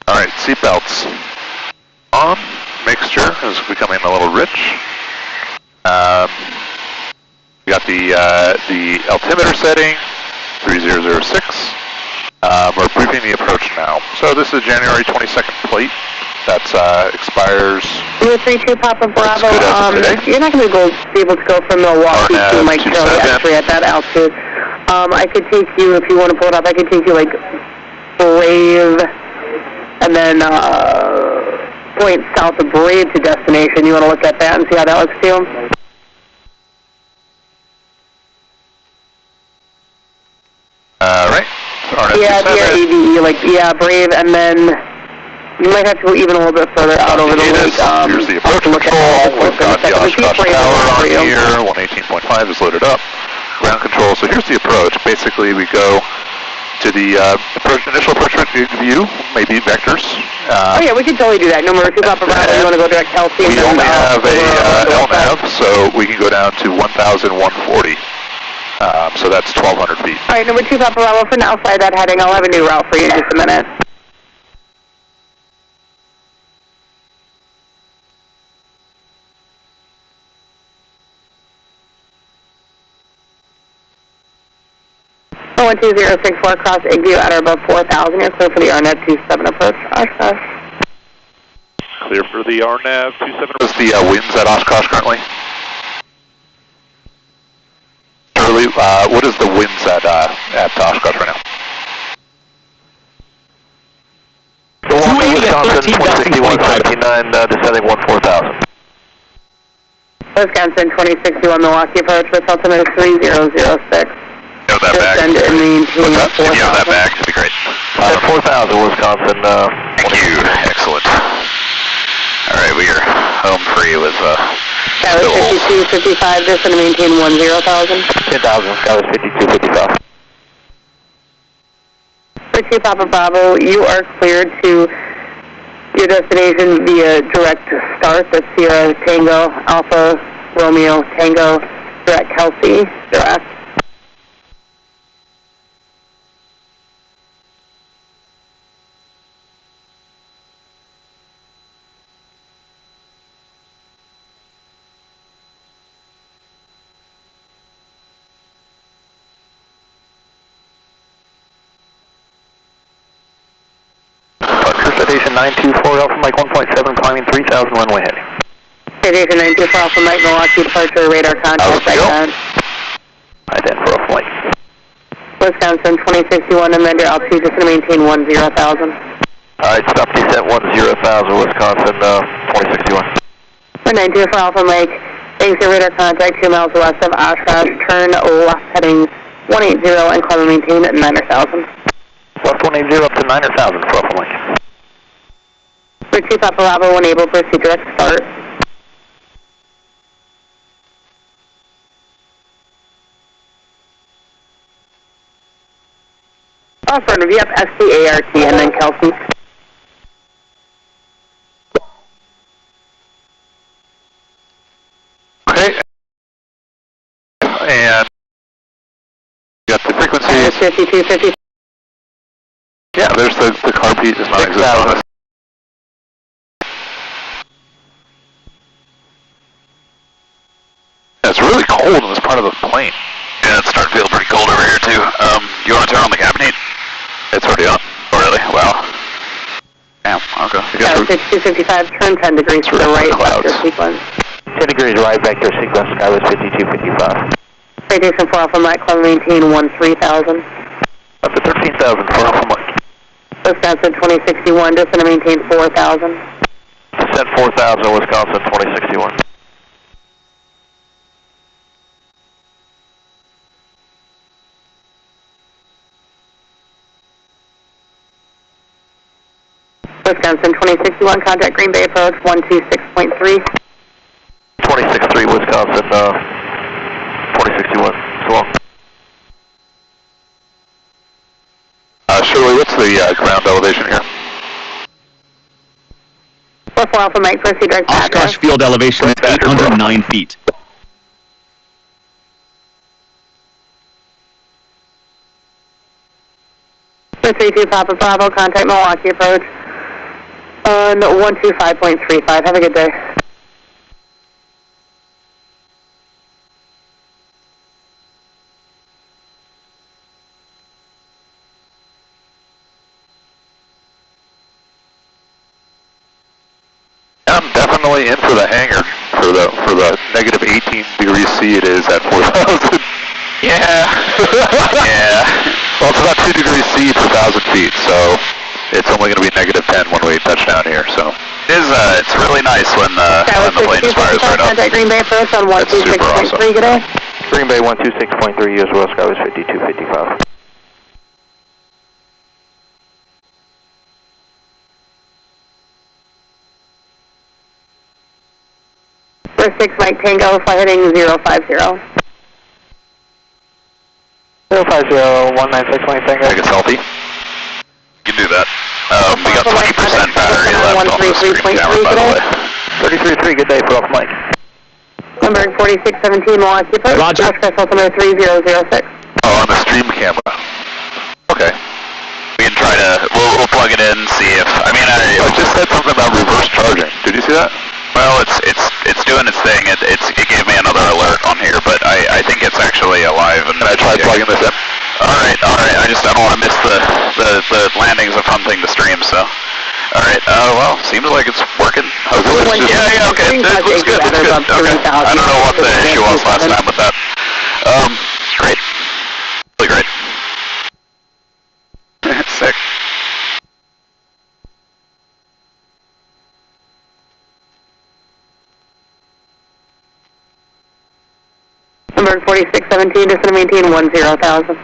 Alright, seatbelts on. Mixture is becoming a little rich. We got the altimeter setting, 3006. We're briefing the approach now. So this is January 22nd plate. That expires With 32 Papa Bravo, you're not going to be able to go from Milwaukee to Mike Charlie, actually, at that altitude. I could take you, if you want to pull it up, I could take you, like, Brave, and then point south of Brave to destination. You want to look at that and see how that looks to you? Right. Yeah, BRAVE, like, yeah, Brave, and then you might have to go even a little bit further out over the lake. Here's the approach control. We've got the Oshkosh tower on here. 118.5 is loaded up. Ground control. So here's the approach. Basically, we go to the initial approach view, maybe vectors. Oh yeah, we can totally do that. Number 2 Papa Bravo, you want to go direct Kelsey? We only have a LNAV, so we can go down to 1,140. So that's 1,200 feet. All right, number 2 Papa Bravo, for now, fly that heading. I'll have a new route for you in just a minute. Oh, 12064, cross Igview at or above 4,000. You're clear for the RNAV 27 approach. Oshkosh. Clear for the RNAV 27. What's the winds at Oshkosh currently? Shirley, what is the winds at Oshkosh right now? The one in Wisconsin, 2061, descending 14,000. Wisconsin, 2061, Milwaukee approach with altimeter 3006. Have that back. Send and maintain If you have that back, that'd be great. 4,000, Wisconsin. Thank you. Excellent. All right, we are home free with that was 5255, just going to maintain 10,000. 10,000, that was 5255. For 2 Papa Bravo, you are cleared to your destination via direct start. That's Sierra Tango, Alpha Romeo Tango, direct Kelsey, direct. Station 924 Alpha Mike 1.7 climbing 3,000 runway heading. Station 924 Alpha Mike Milwaukee departure radar contact IDEN. IDEN for a flight. Wisconsin 2061 and then your altitude just going to maintain 10,000. Alright, stop descent 10,000 Wisconsin 2061. For 924 Alpha Mike, thanks your radar contact 2 miles west of Oshkosh, turn left heading 180 and climb and maintain at 9,000. Left 180 up to 9,000 for Alpha Mike. For 2 Papa Bravo, enable proceed direct start. Affirmative, yep, SCART and then Kelsey. Okay. And got the frequencies. 5250. Yeah, there's the carb heat is not existent. It's really cold in this part of the plane. Yeah, it's starting to feel pretty cold over here too. You want to turn on the cabin heat? It's already on. Oh really? Wow. Damn, okay. Yeah, 6255, turn 10 degrees to the right, vector sequence. 10 degrees right, vector sequence, sky was 5255. Citation for Alpha Mike, climb maintain 13,000. Up to 13,000 for Alpha Mike. Wisconsin 2061, just going to maintain 4,000. Descent 4,000, Wisconsin 2061. Wisconsin 2061, contact Green Bay approach 126.3. 26.3, Wisconsin 2061, so long. Shirley, what's the ground elevation here? 44 Alpha Mike, proceed direct Oshkosh field elevation at 809 feet. For 32 Papa Bravo, contact Milwaukee approach on 125.35. Have a good day. I'm definitely finally in for the hangar. For the negative 18 degrees C it is at 4,000. Yeah. Yeah. Well, it's about 2 degrees C per 1,000 feet, so it's only going to be negative 10 when we touch down here, so. It's really nice when the plane just fires right up. Contact Green Bay approach on 126.3 today. Green Bay 126.3, US West Sky was 5255. For 6 Mike Tango, fly heading 050. 050, 196 Mike Tango. I think it's healthy. You can do that. We got 20% battery left on the stream camera, by the way. 33.3, good day, put off mic. Number 4617, Milwaukee approach. Roger. Oscar altimeter 3006. Oh, on the stream camera. Okay. We can try to, we'll plug it in, see if, I mean, I just said something about reverse charging. Did you see that? Well, it's doing its thing. It gave me another alert on here, but I think it's actually alive. And can I try plugging this in? All right. I don't want to miss the landing's a fun thing to stream, so. All right. Well, seems like it's working. Yeah. Okay. It's good. Okay. I don't know what the issue was last time with that. Great. Really great. Sick. Number 4617, just going to maintain 10,000.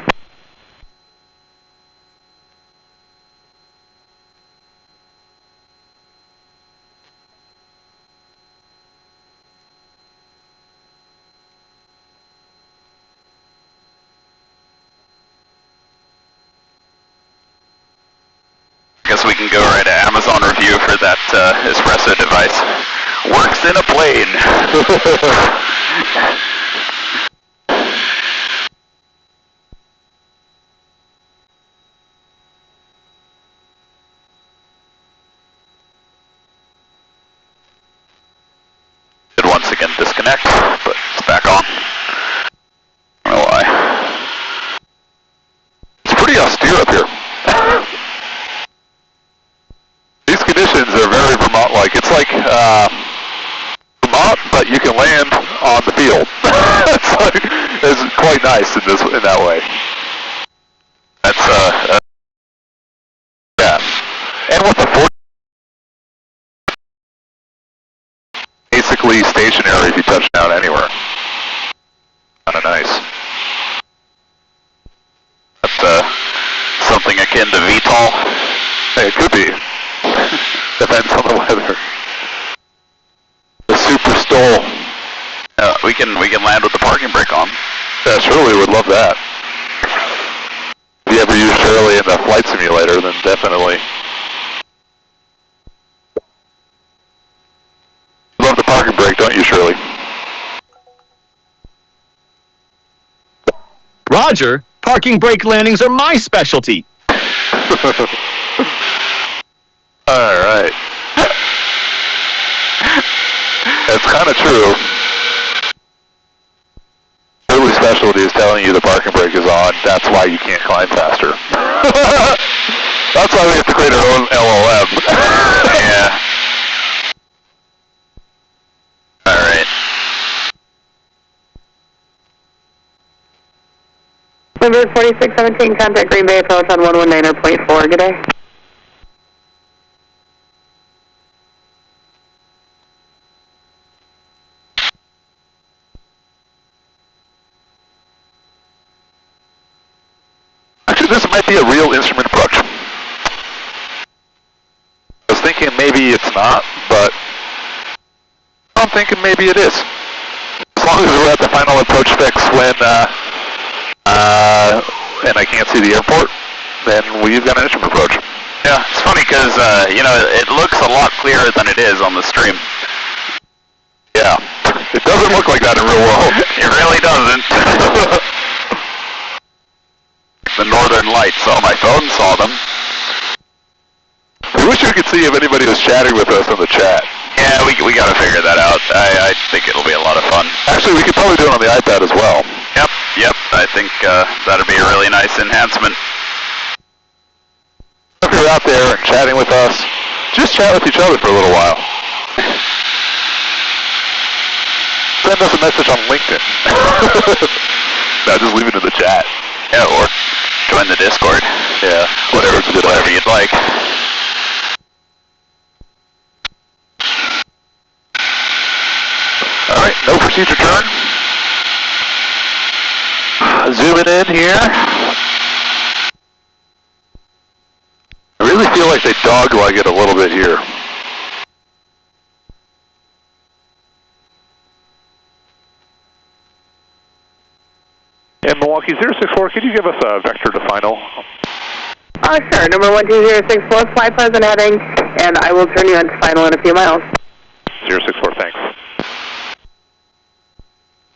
Guess we can go right to Amazon review for that espresso device. Works in a plane. Did once again disconnect, but it's back on. I don't know why. It's pretty austere up here. These conditions are very Vermont-like. It's like Vermont, but you can land on the field. It's quite nice in that way. That's yeah. And with the 40, basically stationary if you touch down anywhere. Kind of nice. That's something akin to VTOL. Hey, it could be. Depends on the weather. The super stall. We can land with the parking brake on. Yeah, Shirley would love that. If you ever use Shirley in the flight simulator, then definitely. Love the parking brake, don't you, Shirley? Roger, parking brake landings are my specialty. Alright. That's kind of true. Shirley's specialty is telling you the parking brake is on. That's why you can't climb faster. That's why we have to create our own LLM. Yeah. Alright. Number 4617, contact Green Bay approach on 119.4. Good day. Actually, this might be a real instrument approach. I was thinking maybe it's not, but I'm thinking maybe it is. As long as we're at the final approach fix when, and I can't see the airport, then we've got an instrument approach. Yeah, it's funny because, it looks a lot clearer than it is on the stream. Yeah, it doesn't look like that in real world. It really doesn't. The northern lights, oh, my phone saw them. I wish we could see if anybody was chatting with us on the chat. Yeah, we got to figure that out. I think it'll be a lot of fun. Actually, we could probably do it on the iPad as well. Yep. I think that'd be a really nice enhancement. If you're out there and chatting with us, just chat with each other for a little while. send us a message on LinkedIn. No, just leave it in the chat. Yeah, or join the Discord. Yeah, whatever you'd like. All right, no procedure turn. Zooming in here. I really feel like they dog-leg it a little bit here. And Milwaukee 064, could you give us a vector to final? Sure. Number 12064, fly present heading, and I will turn you on to final in a few miles. 064, thanks.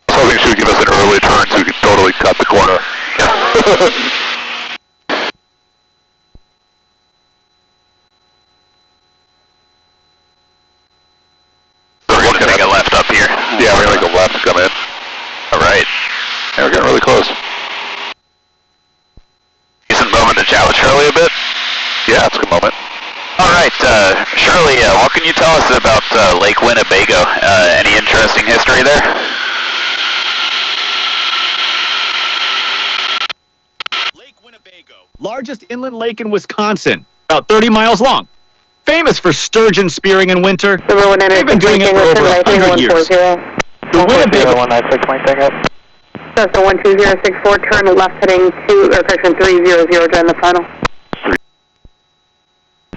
I was hoping she would give us an early turn so we could totally cut the corner. We're going to take a left up here. Yeah, we're going to make a left to come in. All right. Yeah, we're getting really close. Decent moment to chat with Shirley a bit? Yeah, it's a good moment. All right, Shirley, what can you tell us about Lake Winnebago? Any interesting history there? Lake Winnebago, largest inland lake in Wisconsin, about 30 miles long. Famous for sturgeon spearing in winter. They've been doing it for over 100 years. The Winnebago 196, up. Cessna 12064, turn left heading 300, join the final.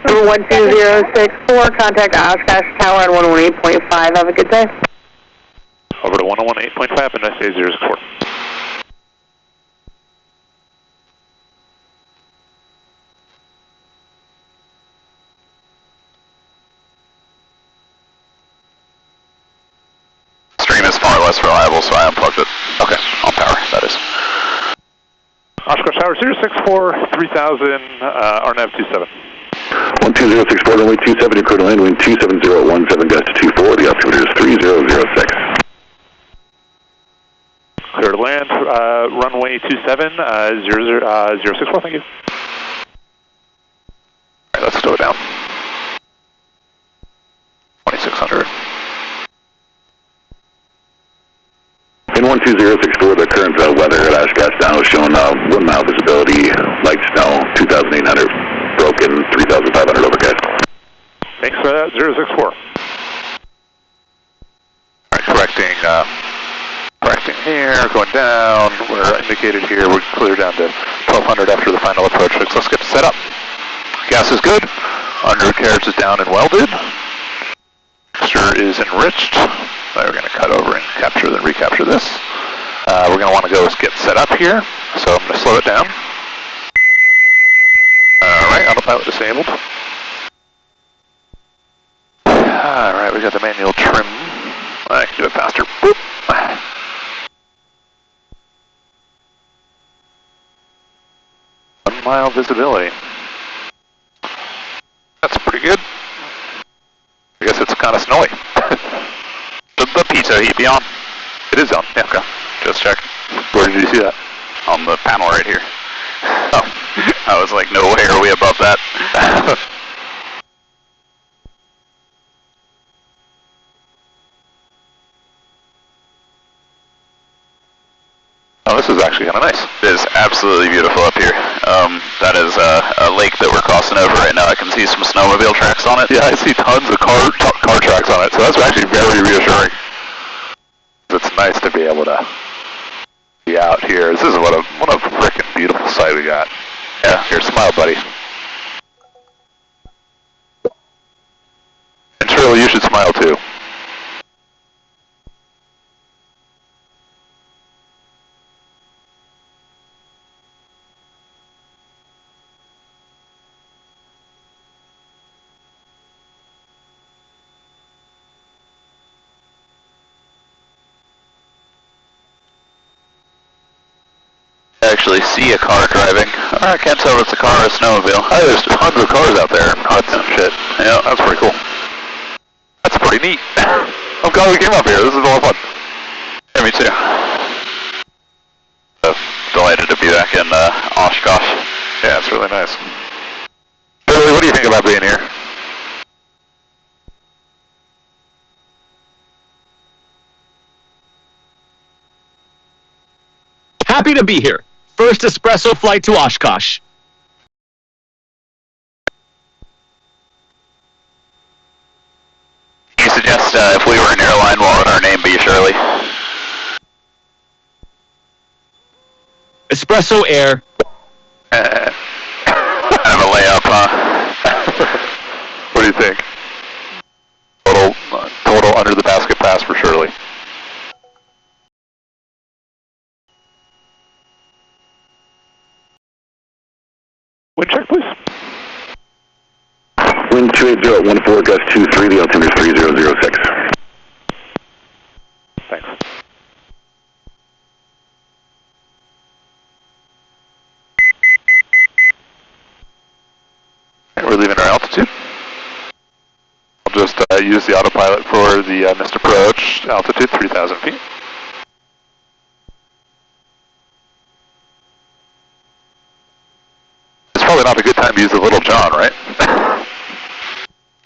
Number 12064, contact Oshkosh Tower at 118.5. Have a good day. Over to 118.5 and SA 064. Stream is far less reliable, so I unplugged it. Okay, on power, that is. Oshkosh Tower 064, 3000, RNAV 27. 12064, runway 27, clear to land, wind 27017, gust to 24, the altimeter is 3006. Clear to land, runway 27, 064, thank you. All right, let's slow it down. 2600. In 12064, the current weather at Oshkosh Tower is showing 1 mile visibility, light snow, 2,800, broken, 3,500 overcast. Thanks for that, 064. All right, correcting here, going down. We're indicated here. We're clear down to 1200 after the final approach. Let's get set up. Gas is good. Undercarriage is down and welded. Mixture is enriched. Now we're going to cut over and capture, then recapture this. We're going to want to go get set up here. So I'm going to slow it down. Alright, autopilot disabled. Alright, we got the manual trim. I can do it faster. Boop. 1 mile visibility. That's pretty good. I guess it's kind of snowy. The pizza heat be on? It is on, yeah. Okay, just check. Where did you see that? On the panel right here. Oh. I was like, no way are we above that. Oh, this is actually kind of nice. It is absolutely beautiful up here. That is a lake that we're crossing over right now. I can see some snowmobile tracks on it. Yeah, I see tons of car tracks on it, so that's actually very reassuring. It's nice to be able to be out here. This is what a frickin' beautiful sight we got. Yeah, here, smile, buddy. And Shirley, you should smile too. I actually see a car driving. I can't tell if it's a car or a snowmobile. Oh, there's tons of cars out there and huts and shit. Yeah, that's pretty cool. That's pretty neat. I'm glad we came up here. This is a lot of fun. Yeah, me too. So, delighted to be back in Oshkosh. Yeah, it's really nice. Shirley, what do you think about being here? Happy to be here. First espresso flight to Oshkosh. You suggest if we were an airline, what would our name be, Shirley? Espresso Air. Kind of a layup, huh? What do you think? Total under the basket pass for Shirley. Wind check, please. Wind 28014, gust 23, the altimeter is 3006. Thanks. Okay, we're leaving our altitude. I'll just use the autopilot for the missed approach, altitude 3,000 feet. It's probably not a good time to use the Little John, right?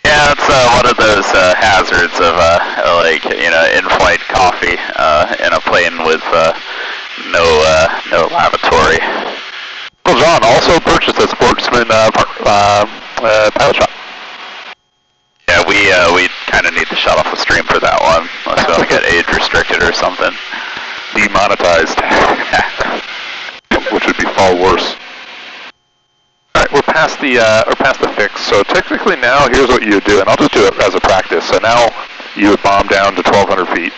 Yeah, it's one of those hazards of like, you know, in-flight coffee in a plane with no lavatory. Little John also purchased a Sportsman pilot shop. Yeah, we kind of need to shut off the stream for that one, unless we want to get age restricted or something. Demonetized, which would be far worse. All right, we're past the fix. So technically now, here's what you would do, and I'll just do it as a practice. So now you would bomb down to 1,200 feet.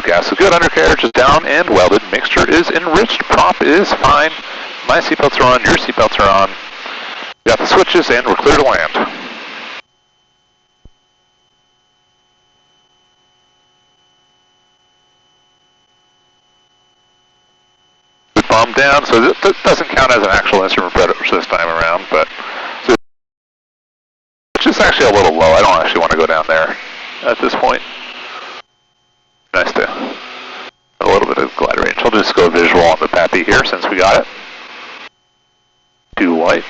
Gas is good, undercarriage is down and welded. Mixture is enriched, prop is fine. My seatbelts are on, your seatbelts are on. We got the switches and we're clear to land. Bomb down, so this doesn't count as an actual instrument predator this time around, but so it's just actually a little low. I don't actually want to go down there at this point. Nice to have a little bit of glide range. I'll just go visual on the PAPI here since we got it. 2 white.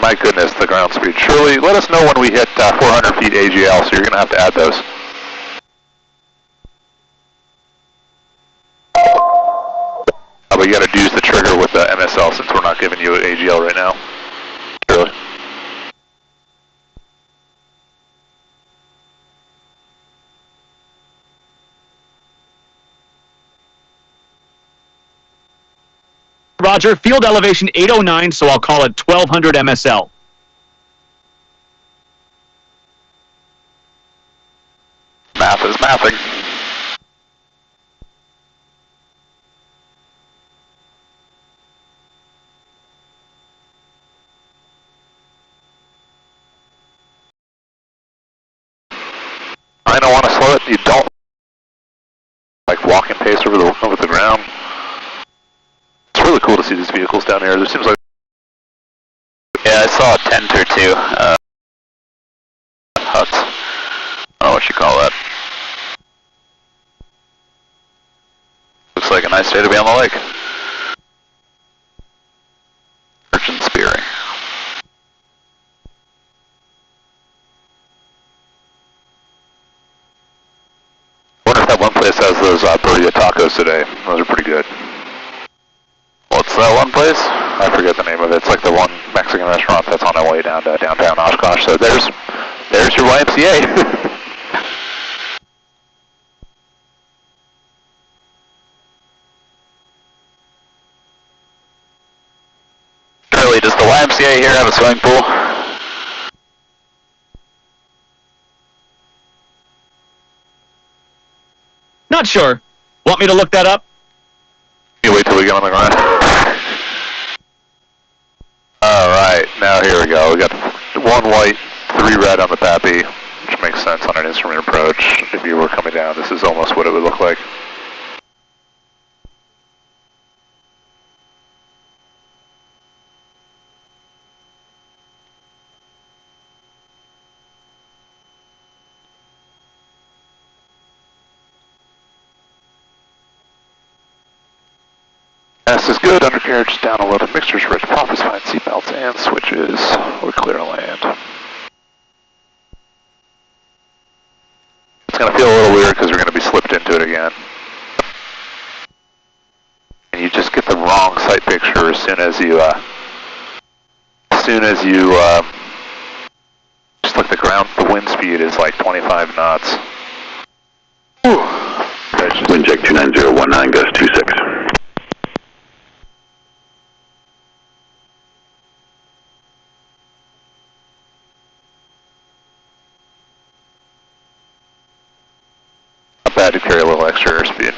My goodness, the ground speed. Shirley, let us know when we hit 400 feet AGL, so you're going to have to add those. But you got to use the trigger with the MSL since we're not giving you AGL right now. Shirley. Roger, field elevation 809, so I'll call it 1200 MSL. Math is mathing. I don't want to slow it. You don't like walking pace over the ground. It's really cool to see these vehicles down here. There seems like yeah, I saw a tent or two. Huts. I don't know what you call that. Looks like a nice day to be on the lake. Urchin spearing. wonder if that one place has those burrito tacos today. Those are pretty good. What's that one place? I forget the name of it. It's like the one Mexican restaurant that's on our way down to downtown Oshkosh. So there's your YMCA. Shirley, does the YMCA here have a swimming pool? Not sure. Want me to look that up? You wait till we get on the ground. Alright, now here we go. We got 1 white, 3 red on the PAPI, which makes sense on an instrument approach. If you were coming down, this is almost what it would look like. Gas is good, undercarriage is down a little, mixture's rich, prop is fine, seatbelts and switches. We're clear to land. It's going to feel a little weird because we're going to be slipped into it again. And you just get the wrong sight picture as soon as you, just like the wind speed is like 25 knots. Wind check 29019, gust 26. Not bad to carry a little extra airspeed.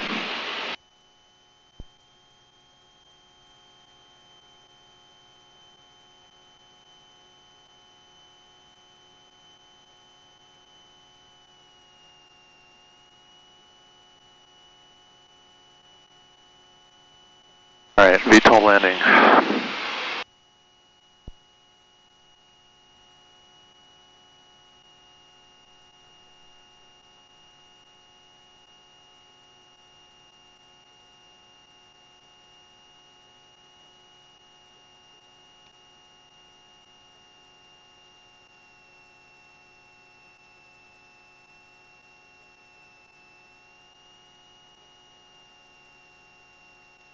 Alright, VTOL landing.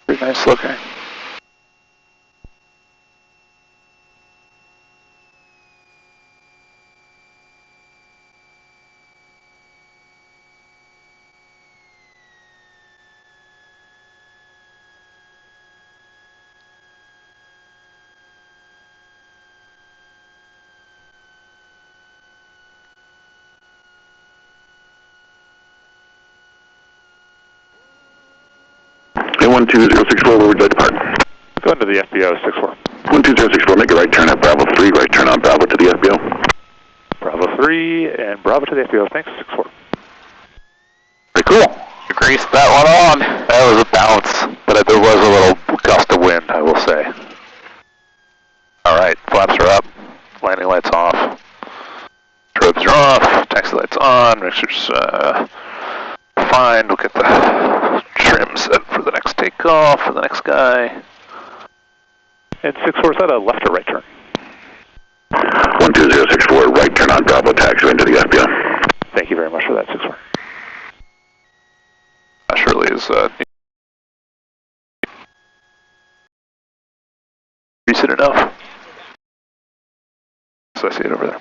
Pretty nice looking. Hey, 12064, where would you like to park? Go into the FBO 64. 12064, make a right turn at Bravo 3, right turn on Bravo to the FBO. Bravo 3 and Bravo to the FBO, thanks, 64. Pretty cool. You greased that one on. That was a bounce, but there was a little gust of wind, I will say. Alright, flaps are up, landing lights off, strobes are off, taxi lights on, mixer's fine. We'll get the trim set for the next takeoff for the next guy. And 64, is that a left or right turn? 12064, right turn on Bravo, taxi into the FBO. Thank you very much for that, 64. Shirley is recent enough. So I see it over there.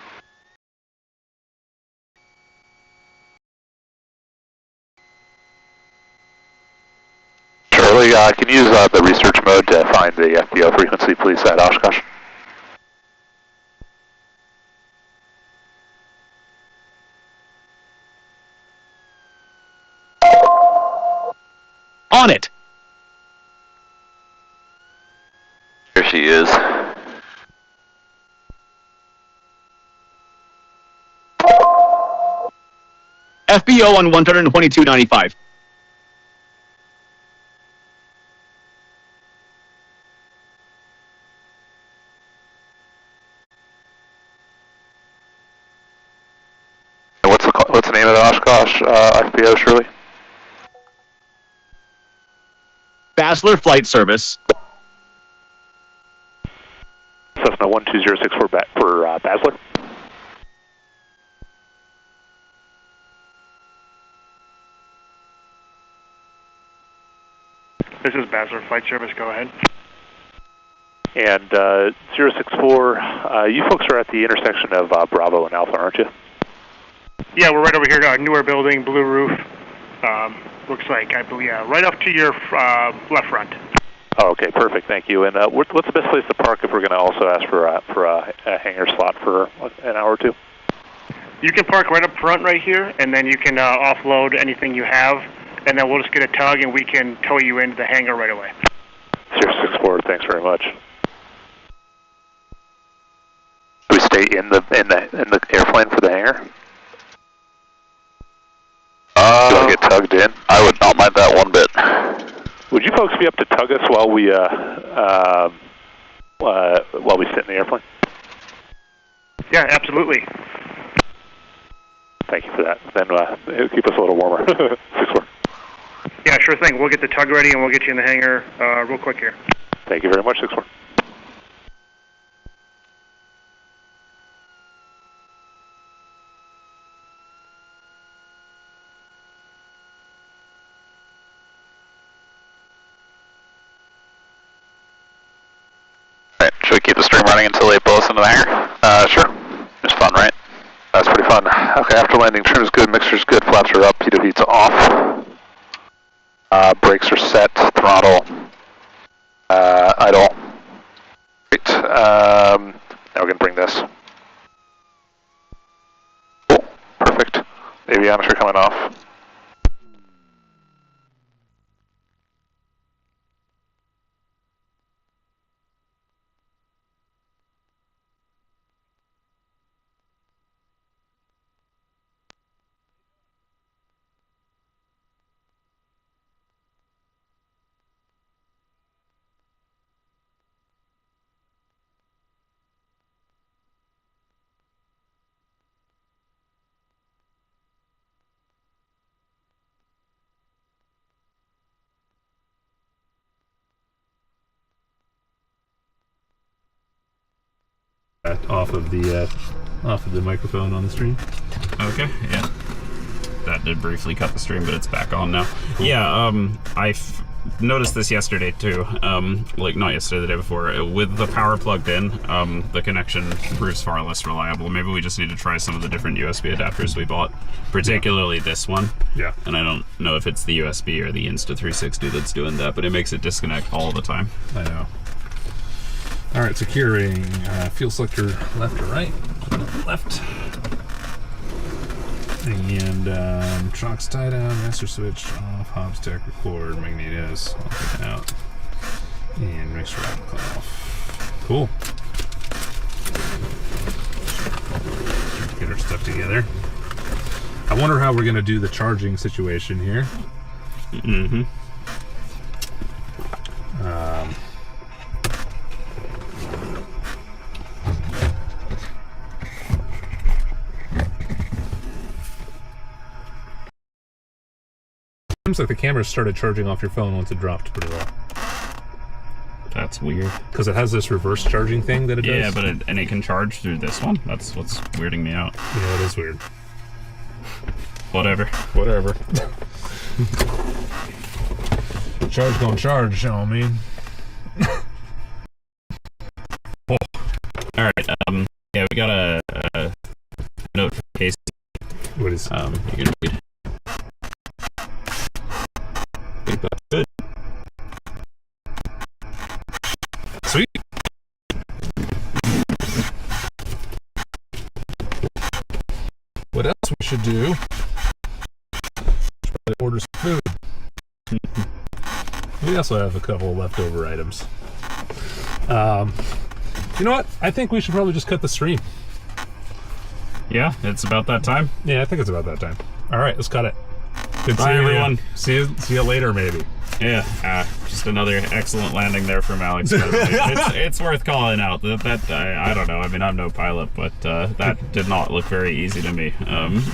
Shirley, can you use the research mode to find the FBO frequency, please, at Oshkosh? On it! Here she is. FBO on 122.95. What's the name of the Oshkosh FBO, Shirley? Basler Flight Service. Cessna 12064 for Basler. This is Basler Flight Service, go ahead. And 064, you folks are at the intersection of Bravo and Alpha, aren't you? Yeah, we're right over here, newer building, blue roof. Looks like, I believe, right up to your left front. Oh, okay, perfect, thank you. And what's the best place to park if we're going to also ask for a hangar slot for an hour or two? You can park right up front right here, and then you can offload anything you have, and then we'll just get a tug and we can tow you into the hangar right away. 064, thanks very much. Do we stay in the airplane for the hangar? Do I get tugged in? I would not mind that one bit. Would you folks be up to tug us while we sit in the airplane? Yeah, absolutely. Thank you for that. Then it'll keep us a little warmer. 64. Yeah, sure thing. We'll get the tug ready and we'll get you in the hangar real quick here. Thank you very much, 64. stream running until they pull us into the hangar? Sure. It's fun, right? That's pretty fun. Okay, after landing, trim is good, mixture's good, flaps are up, pitot heat's off. Brakes are set, throttle, idle. Great. Now we're going to bring this. Cool. Perfect. Aviometer coming off. Off of the microphone on the stream. Okay, yeah. That did briefly cut the stream, but it's back on now. Cool. Yeah, I noticed this yesterday too. Like not yesterday, the day before. With the power plugged in, the connection proves far less reliable. Maybe we just need to try some of the different USB adapters we bought, particularly this one. Yeah. And I don't know if it's the USB or the Insta360 that's doing that, but it makes it disconnect all the time. I know. All right, securing fuel selector left or right? Left. And shocks tie down, master switch off, hobs tech record, magnetos all out, and mixture off. Cool. Get our stuff together. I wonder how we're gonna do the charging situation here. Mm-hmm. Seems like the camera started charging off your phone once it dropped pretty low. That's weird. Because it has this reverse charging thing that it does. Yeah, but it can charge through this one. That's what's weirding me out. Yeah, it is weird. Whatever. Whatever. Charge gonna charge, you know what I mean? Oh. Alright, yeah, we got a notification. What is you can read. I think that's good. Sweet. What else we should do? Should order some food. We also have a couple of leftover items. You know what? I think we should probably just cut the stream. Yeah, it's about that time. Yeah, I think it's about that time. All right, let's cut it. Good Bye, everyone. See you later, maybe. Yeah, just another excellent landing there from Alex. It's worth calling out. That I don't know. I mean, I'm no pilot, but that did not look very easy to me.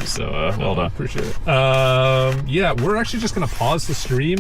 So well done. Appreciate it. Yeah, we're actually just gonna pause the stream